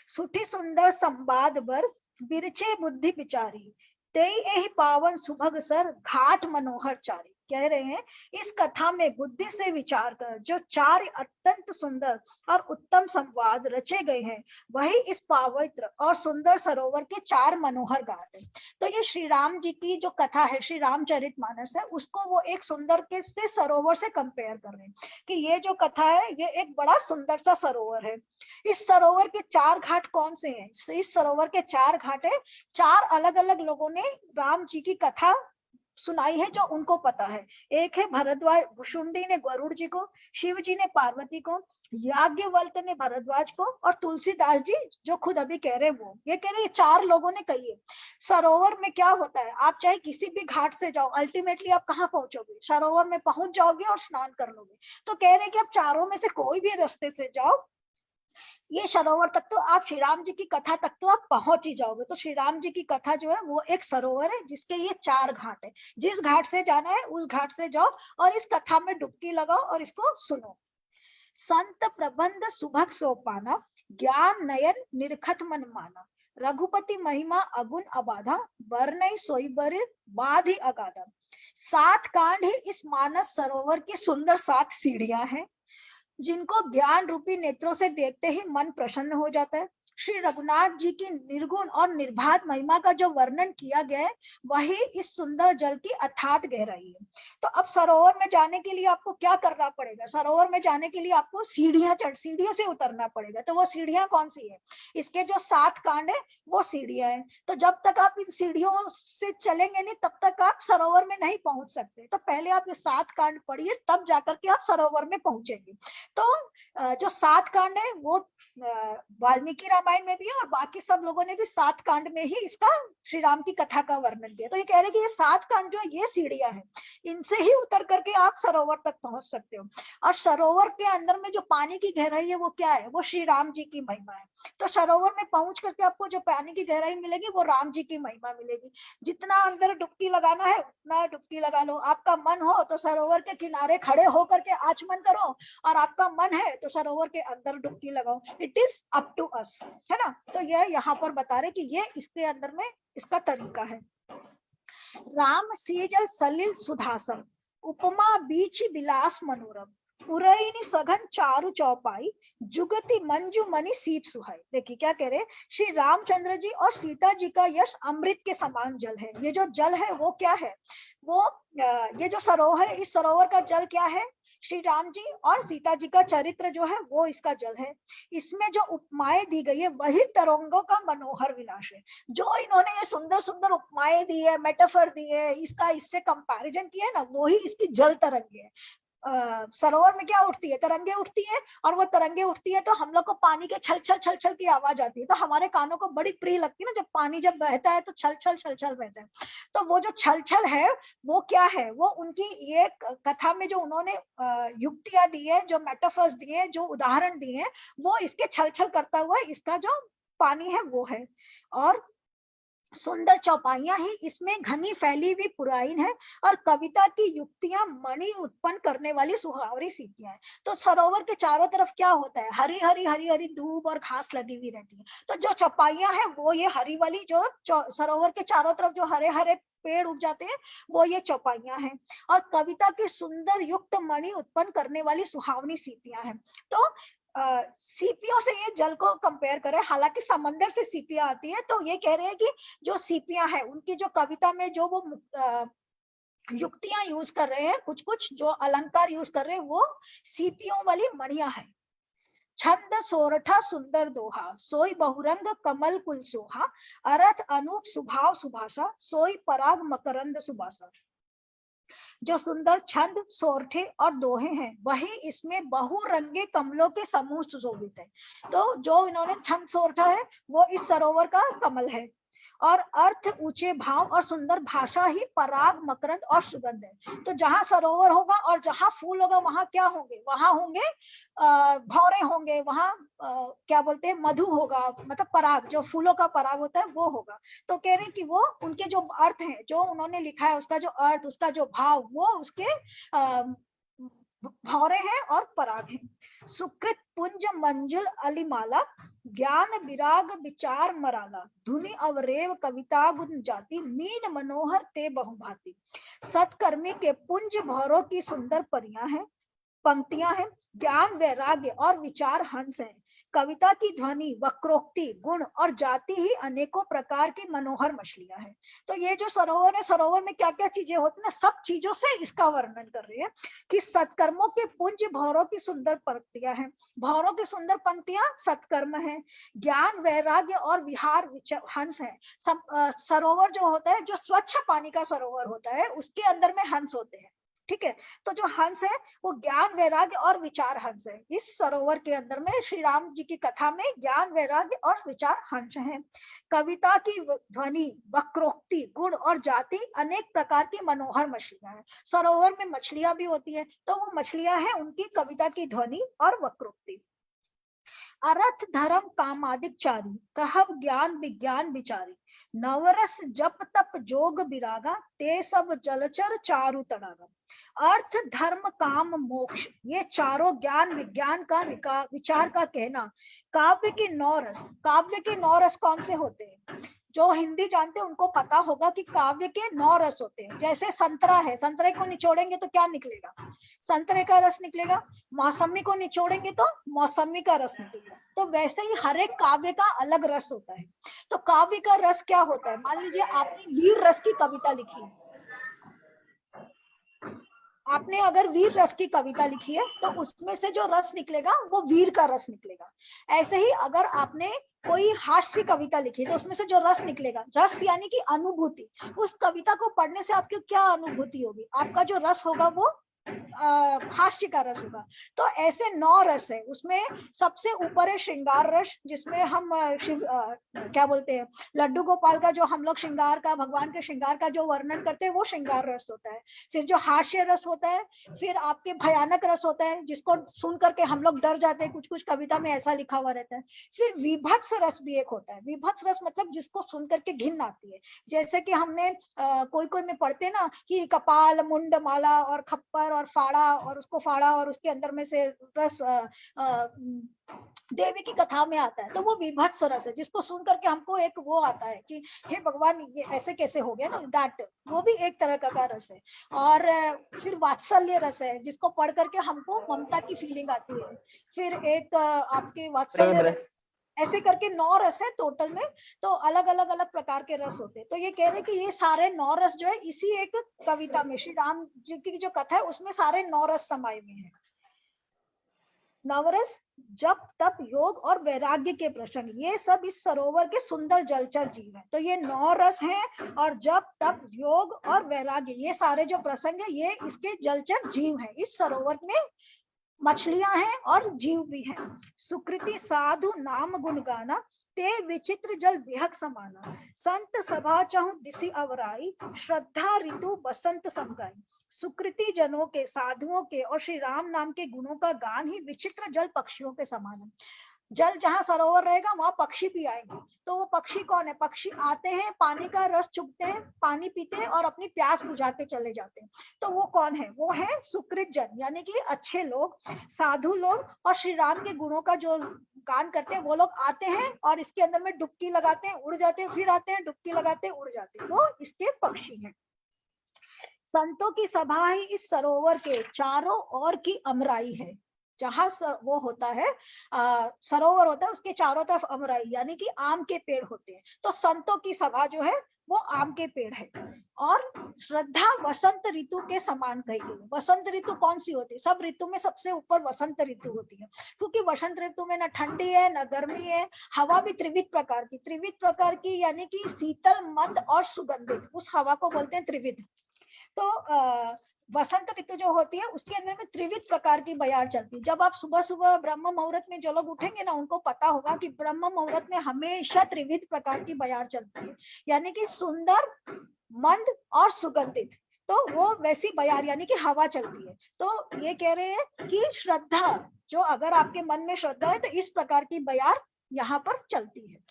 सुठी सुंदर संवाद बर, बिरचे बुद्धि विचारी, तेई एहि पावन सुभग सर घाट मनोहर चारी। कह रहे हैं इस कथा में बुद्धि से विचार कर जो 4 अत्यंत सुंदर और उत्तम संवाद रचे गए हैं वही इस पवित्र और सुंदर सरोवर के 4 मनोहर घाट है। तो ये श्री राम जी की जो कथा है, श्री रामचरितमानस है, उसको वो एक सुंदर के से सरोवर से कंपेयर कर रहे हैं कि ये जो कथा है ये एक बड़ा सुंदर सा सरोवर है। इस सरोवर के 4 घाट कौन से हैं? इस सरोवर के 4 घाट है। 4 अलग अलग लोगों ने राम जी की कथा सुनाई है जो उनको पता है। एक है भरद्वाज, भुषुंडी ने गरुड़ जी को, शिव जी ने पार्वती को, याज्ञवल्क्य ने भरद्वाज को और तुलसीदास जी जो खुद अभी कह रहे वो, ये कह रहे ये 4 लोगों ने कही है। सरोवर में क्या होता है, आप चाहे किसी भी घाट से जाओ, अल्टीमेटली आप कहाँ पहुंचोगे? सरोवर में पहुंच जाओगे और स्नान कर लोगे। तो कह रहे कि आप चारों में से कोई भी रास्ते से जाओ, ये सरोवर तक तो आप श्री राम जी की कथा तक तो आप पहुंच ही जाओगे। तो श्री राम जी की कथा जो है वो एक सरोवर है जिसके ये 4 घाट है। जिस घाट से जाना है उस घाट से जाओ और इस कथा में डुबकी लगाओ और इसको सुनो। संत प्रबंध सुभग सोपाना, ज्ञान नयन निरखत मन माना, रघुपति महिमा अगुण अबाधा, वर्णय सोई बर बाधि अगाधा। 7 कांड है इस मानस सरोवर की सुंदर 7 सीढ़ियां हैं जिनको ज्ञान रूपी नेत्रों से देखते ही मन प्रसन्न हो जाता है। श्री रघुनाथ जी की निर्गुण और निर्बाध महिमा का जो वर्णन किया गया है वही इस सुंदर जल की अथात गहराई है। तो अब सरोवर में जाने के लिए आपको क्या करना पड़ेगा? सरोवर में जाने के लिए आपको सीढ़ियों से उतरना पड़ेगा। तो वो सीढ़ियां कौन सी है? इसके जो 7 कांड है वो सीढ़ियां हैं। तो जब तक आप इन सीढ़ियों से चलेंगे नहीं तब तक आप सरोवर में नहीं पहुंच सकते। तो पहले आप ये 7 कांड पढ़िए तब जाकर के आप सरोवर में पहुंचेंगे। तो जो 7 कांड है वो वाल्मीकि रामायण में भी है और बाकी सब लोगों ने भी 7 कांड में ही इसका श्री राम की कथा का वर्णन किया। तो ये कह रहे कि ये 7 कांड जो है ये सीढ़ियां हैं, इनसे ही उतर करके आप सरोवर तक पहुंच सकते हो। और सरोवर के अंदर में जो पानी की गहराई है वो क्या है? वो श्री राम जी की महिमा है। तो सरोवर में पहुंच करके आपको जो पानी की गहराई मिलेगी वो राम जी की महिमा मिलेगी। जितना अंदर डुबकी लगाना है उतना डुबकी लगा लो। आपका मन हो तो सरोवर के किनारे खड़े होकर के आचमन करो और आपका मन है तो सरोवर के अंदर डुबकी लगाओ। It is up to us, है ना। तो यह यहाँ पर बता रहे कि ये इसके अंदर में इसका तरीका है। राम सेजल सलिल सुधासम, उपमा बीच बिलास मनोरम, पुरैनी सघन चारु चौपाई, जुगति मंजू मणि सीप सुहाई। देखिए क्या कह रहे श्री रामचंद्र जी और सीता जी का यश अमृत के समान जल है। ये जो जल है वो क्या है? वो ये जो सरोवर है, इस सरोवर का जल क्या है? श्री राम जी और सीता जी का चरित्र जो है वो इसका जल है। इसमें जो उपमाएं दी गई है वही तरंगों का मनोहर विलास है। जो इन्होंने ये सुंदर सुंदर उपमाएं दी है, मेटाफर दी है, इसका इससे कंपैरिजन किया है ना, वही इसकी जल तरंगे है। सरोवर में क्या उठती है? तरंगे उठती है। और वो तरंगे उठती है तो हम लोग को पानी के छल छल छल छल की आवाज आती है। तो हमारे कानों को बड़ी प्रिय लगती है ना, जब पानी जब बहता है तो छल छल छल छल बहता है। तो वो जो छल छल है वो क्या है? वो उनकी ये कथा में जो उन्होंने युक्तियां दी है, जो मेटाफर्स दिए हैं, जो उदाहरण दिए हैं, वो इसके छल छल करता हुआ इसका जो पानी है वो है। और सुंदर चौपाइयां ही इसमें घनी फैली हुई पुराइन है और कविता की युक्तियां मणि उत्पन्न करने वाली सुहावरी सीपियां हैं। तो सरोवर के चारों तरफ क्या होता है? हरी हरी धूप और घास लगी हुई रहती है। तो जो चौपाइयां हैं वो ये हरी वाली, जो सरोवर के चारों तरफ जो हरे हरे पेड़ उग जाते हैं वो ये चौपाइयां हैं। और कविता की सुंदर युक्त मणि उत्पन्न करने वाली सुहावनी सीपियां हैं। तो सीपियों से ये जल को कंपेयर करें, हालांकि समंदर से सीपियां आती है। तो ये कह रहे हैं कि जो सीपियां हैं उनकी जो कविता में जो वो युक्तियां यूज कर रहे हैं, कुछ कुछ जो अलंकार यूज कर रहे हैं, वो सीपियों वाली मणियां हैं। छंद सोरठा सुंदर दोहा, सोई बहुरंग कमल कुल सोहा, अरथ अनूप सुभाव सुभाषा, सोई पराग मकरंद सुबासा। जो सुंदर छंद, सोरठे और दोहे हैं वही इसमें बहुरंगे कमलों के समूह सुशोभित है। तो जो इन्होंने छंद सोरठा है वो इस सरोवर का कमल है। और अर्थ, ऊंचे भाव और सुंदर भाषा ही पराग मकरंद और सुगंध है। तो जहां सरोवर होगा और जहां फूल होगा वहां क्या होंगे? वहां होंगे भौरे होंगे, वहां क्या बोलते हैं, मधु होगा, मतलब पराग, जो फूलों का पराग होता है वो होगा। तो कह रहे हैं कि वो उनके जो अर्थ है, जो उन्होंने लिखा है, उसका जो अर्थ, उसका जो भाव, वो उसके भौरे हैं और पराग हैं। सुकृत पुंज मंजुल अलिमाला, ज्ञान विराग विचार मराला, धुनि अवरेव कविता गुण जाति, मीन मनोहर ते बहुभांति। सत्कर्मी के पुंज भौरों की सुंदर परियां हैं, पंक्तियां हैं, ज्ञान वैराग्य और विचार हंस हैं, कविता की ध्वनि वक्रोक्ति गुण और जाति ही अनेकों प्रकार की मनोहर मछलियां हैं। तो ये जो सरोवर है, सरोवर में क्या क्या चीजें होती है, सब चीजों से इसका वर्णन कर रही है कि सत्कर्मों के पुंज भौरों की सुंदर पंक्तियां हैं, भौरों की सुंदर पंक्तियां सत्कर्म है, ज्ञान वैराग्य और विहार हंस है। सरोवर जो होता है, जो स्वच्छ पानी का सरोवर होता है, उसके अंदर में हंस होते हैं, ठीक है। तो जो हंस है वो ज्ञान वैराग्य और विचार हंस है। इस सरोवर के अंदर में श्री राम जी की कथा में ज्ञान वैराग्य और विचार हंस है। कविता की ध्वनि वक्रोक्ति गुण और जाति अनेक प्रकार की मनोहर मछलियां हैं। सरोवर में मछलियां भी होती है, तो वो मछलियां हैं उनकी कविता की ध्वनि और वक्रोक्ति। अर्थ धर्म कामादिक चारी, कहव ज्ञान विज्ञान विचारी, नवरस जप तप जोग विरागा, ते सब जलचर चारु तड़ागा। अर्थ धर्म काम मोक्ष, ये चारों ज्ञान विज्ञान का विचार का कहना। काव्य के 9 रस, काव्य के 9 रस कौन से होते हैं? जो हिंदी जानते हैं उनको पता होगा कि काव्य के 9 रस होते हैं। जैसे संतरा है, संतरे को निचोड़ेंगे तो क्या निकलेगा? संतरे का रस निकलेगा। मौसमी को निचोड़ेंगे तो मौसमी का रस निकलेगा। तो वैसे ही हर एक काव्य का अलग रस होता है। तो काव्य का रस क्या होता है? मान लीजिए आपने वीर रस की कविता लिखी है, आपने अगर वीर रस की कविता लिखी है तो उसमें से जो रस निकलेगा वो वीर का रस निकलेगा। ऐसे ही अगर आपने कोई हास्य कविता लिखी है तो उसमें से जो रस निकलेगा, रस यानी कि अनुभूति, उस कविता को पढ़ने से आपकी क्या अनुभूति होगी? आपका जो रस होगा वो हास्य का रस होगा। तो ऐसे 9 रस है। उसमें सबसे ऊपर है श्रृंगार रस, जिसमें हम क्या बोलते हैं, लड्डू गोपाल का जो हम लोग श्रृंगार का, भगवान के श्रृंगार का जो वर्णन करते हैं वो श्रृंगार रस होता है। फिर जो हास्य रस होता है, फिर आपके भयानक रस होता है जिसको सुन करके हम लोग डर जाते हैं, कुछ कुछ कविता में ऐसा लिखा हुआ रहता है। फिर विभत्स रस भी एक होता है। विभत्स रस मतलब जिसको सुन करके घिन आती है। जैसे कि हमने कोई कोई में पढ़ते ना कि कपाल मुंड माला और खप्पर और फाड़ा, और उसको फाड़ा और उसके अंदर में से रस देवी की कथा में आता है, तो वो विभत्स रस है जिसको सुन करके हमको एक वो आता है कि हे भगवान ये ऐसे कैसे हो गया ना, दैट वो भी एक तरह का रस है। और फिर वात्सल्य रस है जिसको पढ़ करके हमको ममता की फीलिंग आती है। फिर एक आपके वात्सल्य रस, ऐसे करके 9 रस है टोटल में। तो अलग अलग प्रकार के रस होते हैं। तो ये कह रहे हैं कि ये सारे 9 रस जो है इसी एक कविता में, श्री राम जी की जो कथा है उसमें सारे 9 रस समाये हुए हैं। नवरस जप तप योग और वैराग्य के प्रसंग, ये सब इस सरोवर के सुंदर जलचर जीव हैं। तो ये 9 रस हैं और जप तप योग और वैराग्य, ये सारे जो प्रसंग है ये इसके जलचर जीव हैं। इस सरोवर में मछलियां हैं और जीव भी हैं। सुकृति साधु नाम गुण गाना, ते विचित्र जल विहक समाना, संत सभा चाहु दिसी अवराई, श्रद्धा ऋतु बसंत समगाई। सुकृति जनों के, साधुओं के और श्री राम नाम के गुणों का गान ही विचित्र जल पक्षियों के समान है। जल जहां सरोवर रहेगा वहां पक्षी भी आएंगे। तो वो पक्षी कौन है? पक्षी आते हैं, पानी का रस चुगते हैं, पानी पीते हैं और अपनी प्यास बुझा के चले जाते हैं। तो वो कौन है? वो है सुकृत जन, यानी कि अच्छे लोग, साधु लोग, और श्री राम के गुणों का जो गान करते हैं वो लोग आते हैं और इसके अंदर में डुबकी लगाते हैं, उड़ जाते हैं, फिर आते हैं, डुबकी लगाते हैं, उड़ जाते हैं। वो इसके पक्षी हैं। संतों की सभा ही इस सरोवर के चारों ओर की अमराई है। जहां वो होता है सरोवर होता है उसके चारों तरफ अमराई यानी कि आम के पेड़ होते हैं। तो संतों की सभा जो है वो आम के पेड़ है। और श्रद्धा वसंत ऋतु के समान कही गई। वसंत ऋतु कौन सी होती है? सब ऋतु में सबसे ऊपर वसंत ऋतु होती है, क्योंकि वसंत ऋतु में न ठंडी है न गर्मी है, हवा भी त्रिविध प्रकार की यानी कि शीतल मंद और सुगंधित, उस हवा को बोलते हैं त्रिविध। तो वसंत ऋतु जो होती है उसके अंदर में त्रिविध प्रकार की बयार चलती है। जब आप सुबह सुबह ब्रह्म मुहूर्त में जो लोग उठेंगे ना उनको पता होगा कि ब्रह्म मुहूर्त में हमेशा त्रिविध प्रकार की बयार चलती है, यानी कि सुंदर, मंद और सुगंधित। तो वो वैसी बयार यानी कि हवा चलती है। तो ये कह रहे हैं कि श्रद्धा, जो अगर आपके मन में श्रद्धा है तो इस प्रकार की बयार यहाँ पर चलती है।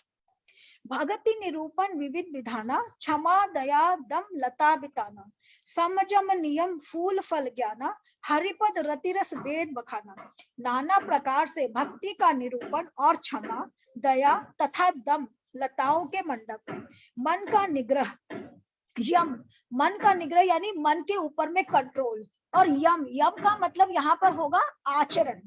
भगति निरूपण विविध विधाना, क्षमा दया दम लता बिताना, समजम नियम फूल फल ज्ञाना, हरिपद रतिरस वेद बखाना। नाना प्रकार से भक्ति का निरूपण और क्षमा दया तथा दम लताओं के मंडप में। मन का निग्रह, यम, मन का निग्रह यानी मन के ऊपर में कंट्रोल, और यम, यम का मतलब यहाँ पर होगा आचरण।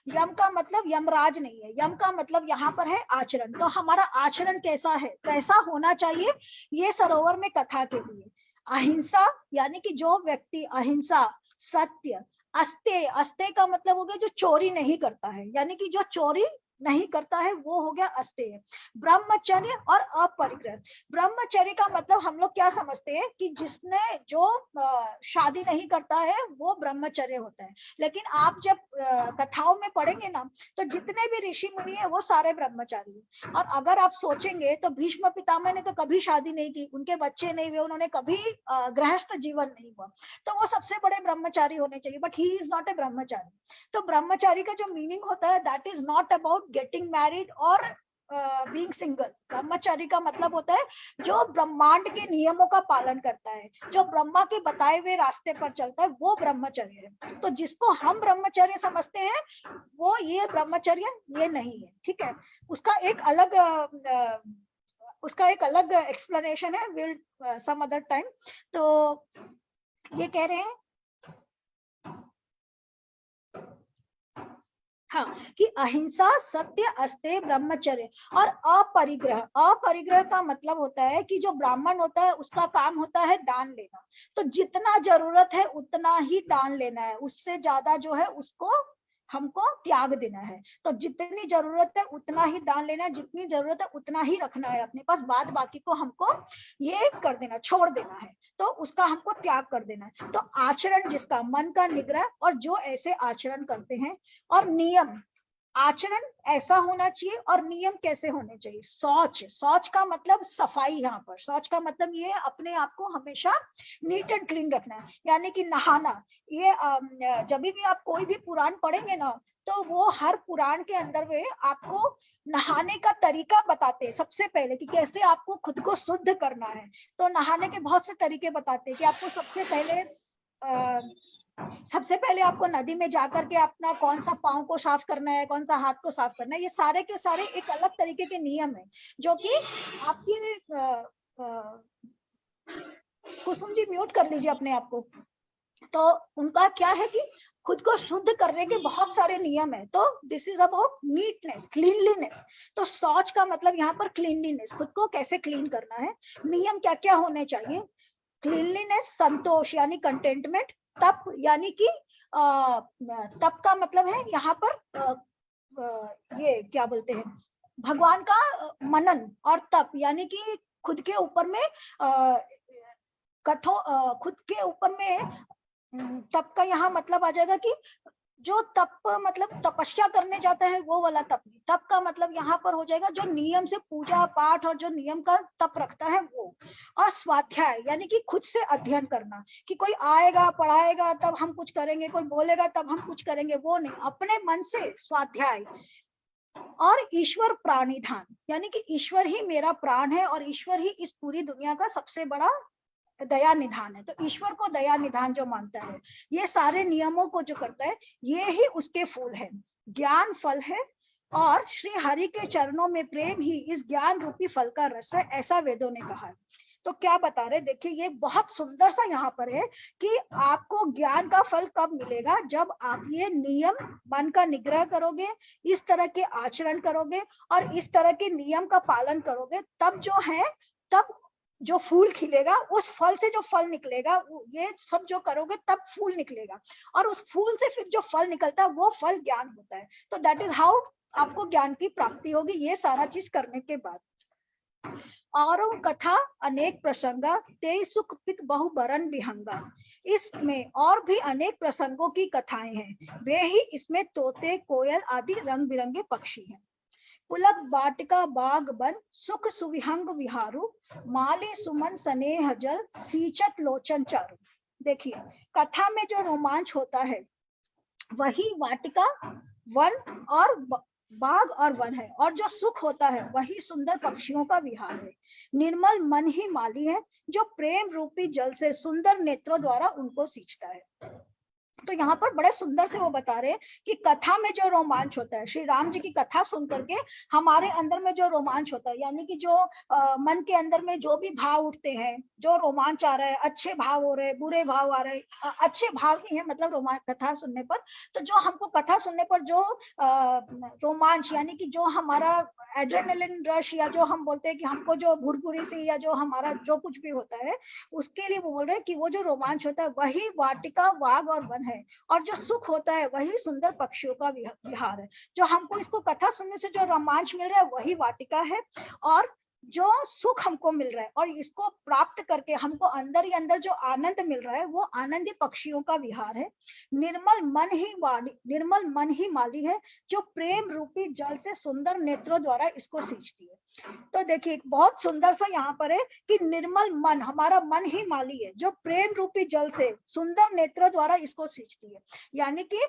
यम का मतलब यमराज नहीं है, यम का मतलब यहाँ पर है आचरण। तो हमारा आचरण कैसा है, कैसा होना चाहिए, ये सरोवर में कथा के लिए। अहिंसा यानी कि जो व्यक्ति अहिंसा, सत्य, अस्तेय, अस्तेय का मतलब हो गया जो चोरी नहीं करता है, यानी कि जो चोरी नहीं करता है वो हो गया अस्तेय। ब्रह्मचर्य और अपरिग्रह, ब्रह्मचर्य का मतलब हम लोग क्या समझते हैं कि जिसने जो शादी नहीं करता है वो ब्रह्मचर्य होता है। लेकिन आप जब कथाओं में पढ़ेंगे ना तो जितने भी ऋषि मुनि है वो सारे ब्रह्मचारी हैं। और अगर आप सोचेंगे तो भीष्म पितामह ने तो कभी शादी नहीं की, उनके बच्चे नहीं हुए, उन्होंने कभी गृहस्थ जीवन नहीं हुआ, तो वो सबसे बड़े ब्रह्मचारी होने चाहिए, but he is not a ब्रह्मचारी। तो ब्रह्मचारी का जो मीनिंग होता है that is not about getting married और बीइंग सिंगल। ब्रह्मचारी का मतलब होता है जो ब्रह्मांड के नियमों का पालन करता है, जो ब्रह्मा के बताए हुए रास्ते पर चलता है, वो ब्रह्मचर्य है। तो जिसको हम ब्रह्मचर्य समझते हैं वो ये ब्रह्मचर्य ये नहीं है, ठीक है। उसका एक अलग एक्सप्लेनेशन है, विल सम अदर टाइम। तो ये कह रहे हैं हाँ कि अहिंसा, सत्य, अस्तेय, ब्रह्मचर्य और अपरिग्रह। अपरिग्रह का मतलब होता है कि जो ब्राह्मण होता है उसका काम होता है दान लेना, तो जितना जरूरत है उतना ही दान लेना है, उससे ज्यादा जो है उसको हमको त्याग देना है। तो जितनी जरूरत है उतना ही दान लेना है, जितनी जरूरत है उतना ही रखना है अपने पास, बाद बाकी को हमको ये कर देना, छोड़ देना है, तो उसका हमको त्याग कर देना है। तो आचरण जिसका, मन का निग्रह, और जो ऐसे आचरण करते हैं, और नियम, आचरण ऐसा होना चाहिए और नियम कैसे होने चाहिए। शौच, शौच का मतलब सफाई, यहाँ पर शौच का मतलब ये है अपने आप को हमेशा नीट एंड क्लीन रखना है, यानी कि नहाना। ये जब भी आप कोई भी पुराण पढ़ेंगे ना तो वो हर पुराण के अंदर वे आपको नहाने का तरीका बताते हैं सबसे पहले, कि कैसे आपको खुद को शुद्ध करना है। तो नहाने के बहुत से तरीके बताते हैं कि आपको सबसे पहले आपको नदी में जाकर के अपना कौन सा पाँव को साफ करना है, कौन सा हाथ को साफ करना है, ये सारे के सारे एक अलग तरीके के नियम है जो कि आपकी कुसुम जी म्यूट कर लीजिए अपने आप को। तो उनका क्या है कि खुद को शुद्ध करने के बहुत सारे नियम है। तो this is about neatness, cleanliness. तो शौच का मतलब यहाँ पर क्लीनलीनेस, खुद को कैसे क्लीन करना है, नियम क्या क्या होने चाहिए। क्लीनलीनेस, संतोष यानी कंटेंटमेंट, तप यानी कि तप का मतलब है यहाँ पर ये क्या बोलते हैं, भगवान का मनन, और तप यानी कि खुद के ऊपर में खुद के ऊपर में तप का यहाँ मतलब आ जाएगा कि जो तप मतलब तपस्या करने जाता है वो वाला तप नहीं। तप का मतलब यहाँ पर हो जाएगा जो नियम से पूजा पाठ और जो नियम का तप रखता है वो। और स्वाध्याय यानी कि खुद से अध्ययन करना, कि कोई आएगा पढ़ाएगा तब हम कुछ करेंगे, कोई बोलेगा तब हम कुछ करेंगे, वो नहीं, अपने मन से स्वाध्याय। और ईश्वर प्राणिधान यानी कि ईश्वर ही मेरा प्राण है और ईश्वर ही इस पूरी दुनिया का सबसे बड़ा दया निधान है। तो ईश्वर को दया निधान जो मानता है, ये सारे नियमों को जो करता है, ये ही उसके फूल है, ज्ञान फल है। और श्री हरि के चरणों में प्रेम ही इस ज्ञान रूपी फल का रस है, ऐसा वेदों ने कहा है। तो क्या बता रहे, देखिए ये बहुत सुंदर सा यहाँ पर है कि आपको ज्ञान का फल कब मिलेगा, जब आप ये नियम, मन का निग्रह करोगे, इस तरह के आचरण करोगे और इस तरह के नियम का पालन करोगे, तब जो है, तब जो फूल खिलेगा, उस फल से जो फल निकलेगा, ये सब जो करोगे तब फूल निकलेगा, और उस फूल से फिर जो फल निकलता है वो फल ज्ञान होता है। तो दैट इज हाउ आपको ज्ञान की प्राप्ति होगी, ये सारा चीज करने के बाद। और कथा अनेक प्रसंगा ते सुख पिक बहु बरन विहंगा, इसमें और भी अनेक प्रसंगों की कथाएं हैं, वे ही इसमें तोते, कोयल आदि रंग बिरंगे पक्षी हैं। पुलक बाटिका बाग बन सुख सुविहंग विहारू, माली सुमन स्नेह जल सींचत लोचन चारू। देखिए कथा में जो रोमांच होता है वही वाटिका, वन और बाग और वन है, और जो सुख होता है वही सुंदर पक्षियों का विहार है। निर्मल मन ही माली है, जो प्रेम रूपी जल से सुंदर नेत्रों द्वारा उनको सींचता है। तो यहाँ पर बड़े सुंदर से वो बता रहे हैं कि कथा में जो रोमांच होता है, श्री राम जी की कथा सुन करके हमारे अंदर में जो रोमांच होता है, यानी कि जो मन के अंदर में जो भी भाव उठते हैं, जो रोमांच आ रहा है, अच्छे भाव हो रहे हैं, बुरे भाव आ रहे हैं, अच्छे भाव नहीं है मतलब रोमांच कथा सुनने पर, तो जो हमको कथा सुनने पर जो रोमांच, यानी कि जो हमारा एड्रेनलिन रश, या जो हम बोलते हैं कि हमको जो भुरभुरी से, या जो हमारा जो कुछ भी होता है, उसके लिए वो बोल रहे हैं कि वो जो रोमांच होता है वही वाटिका, बाग और वन है, और जो सुख होता है वही सुंदर पक्षियों का विहार है। जो हमको इसको कथा सुनने से जो रोमांच मिल रहा है वही वाटिका है, और जो सुख हमको मिल रहा है और इसको प्राप्त करके हमको अंदर ही अंदर जो आनंद मिल रहा है वो आनंदी पक्षियों का विहार है। निर्मल मन ही माली है, जो प्रेम रूपी जल से सुंदर नेत्रों द्वारा इसको सींचती है। तो देखिए बहुत सुंदर सा यहाँ पर है कि निर्मल मन, हमारा मन ही माली है, जो प्रेम रूपी जल से सुंदर नेत्रों द्वारा इसको सींचती है। यानी कि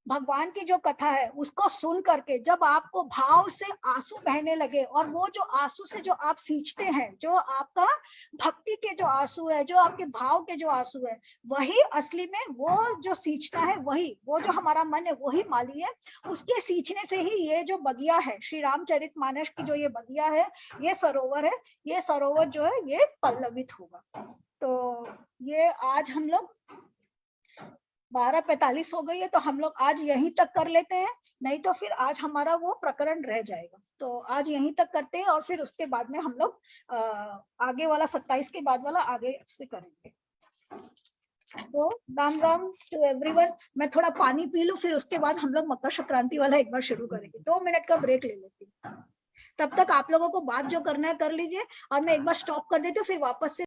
भगवान की जो कथा है उसको सुन करके जब आपको भाव से आंसू बहने लगे, और वो जो आंसू से जो आप सींचते हैं, जो आपका भक्ति के जो आंसू है, जो आपके भाव के जो आंसू है, वही असली में वो जो सींचता है, वही वो जो हमारा मन है वही माली है। उसके सींचने से ही ये जो बगिया है, श्री रामचरितमानस की जो ये बगिया है, ये सरोवर है, ये सरोवर जो है ये पल्लवित होगा। तो ये आज हम लोग 12:45 हो गई है, तो हम लोग आज यहीं तक कर लेते हैं, नहीं तो फिर आज हमारा वो प्रकरण रह जाएगा। तो आज यहीं तक करते हैं और फिर उसके बाद में हम लोग आगे वाला 27 के बाद वाला आगे से करेंगे। तो राम राम टू एवरीवन। मैं थोड़ा पानी पी लूं, फिर उसके बाद हम लोग मकर संक्रांति वाला एक बार शुरू करेंगे। 2 मिनट का ब्रेक ले लेती हूँ, तब तक आप लोगों को बात जो करना है कर लीजिए, और मैं एक बार स्टॉप कर देती हूँ, फिर वापस से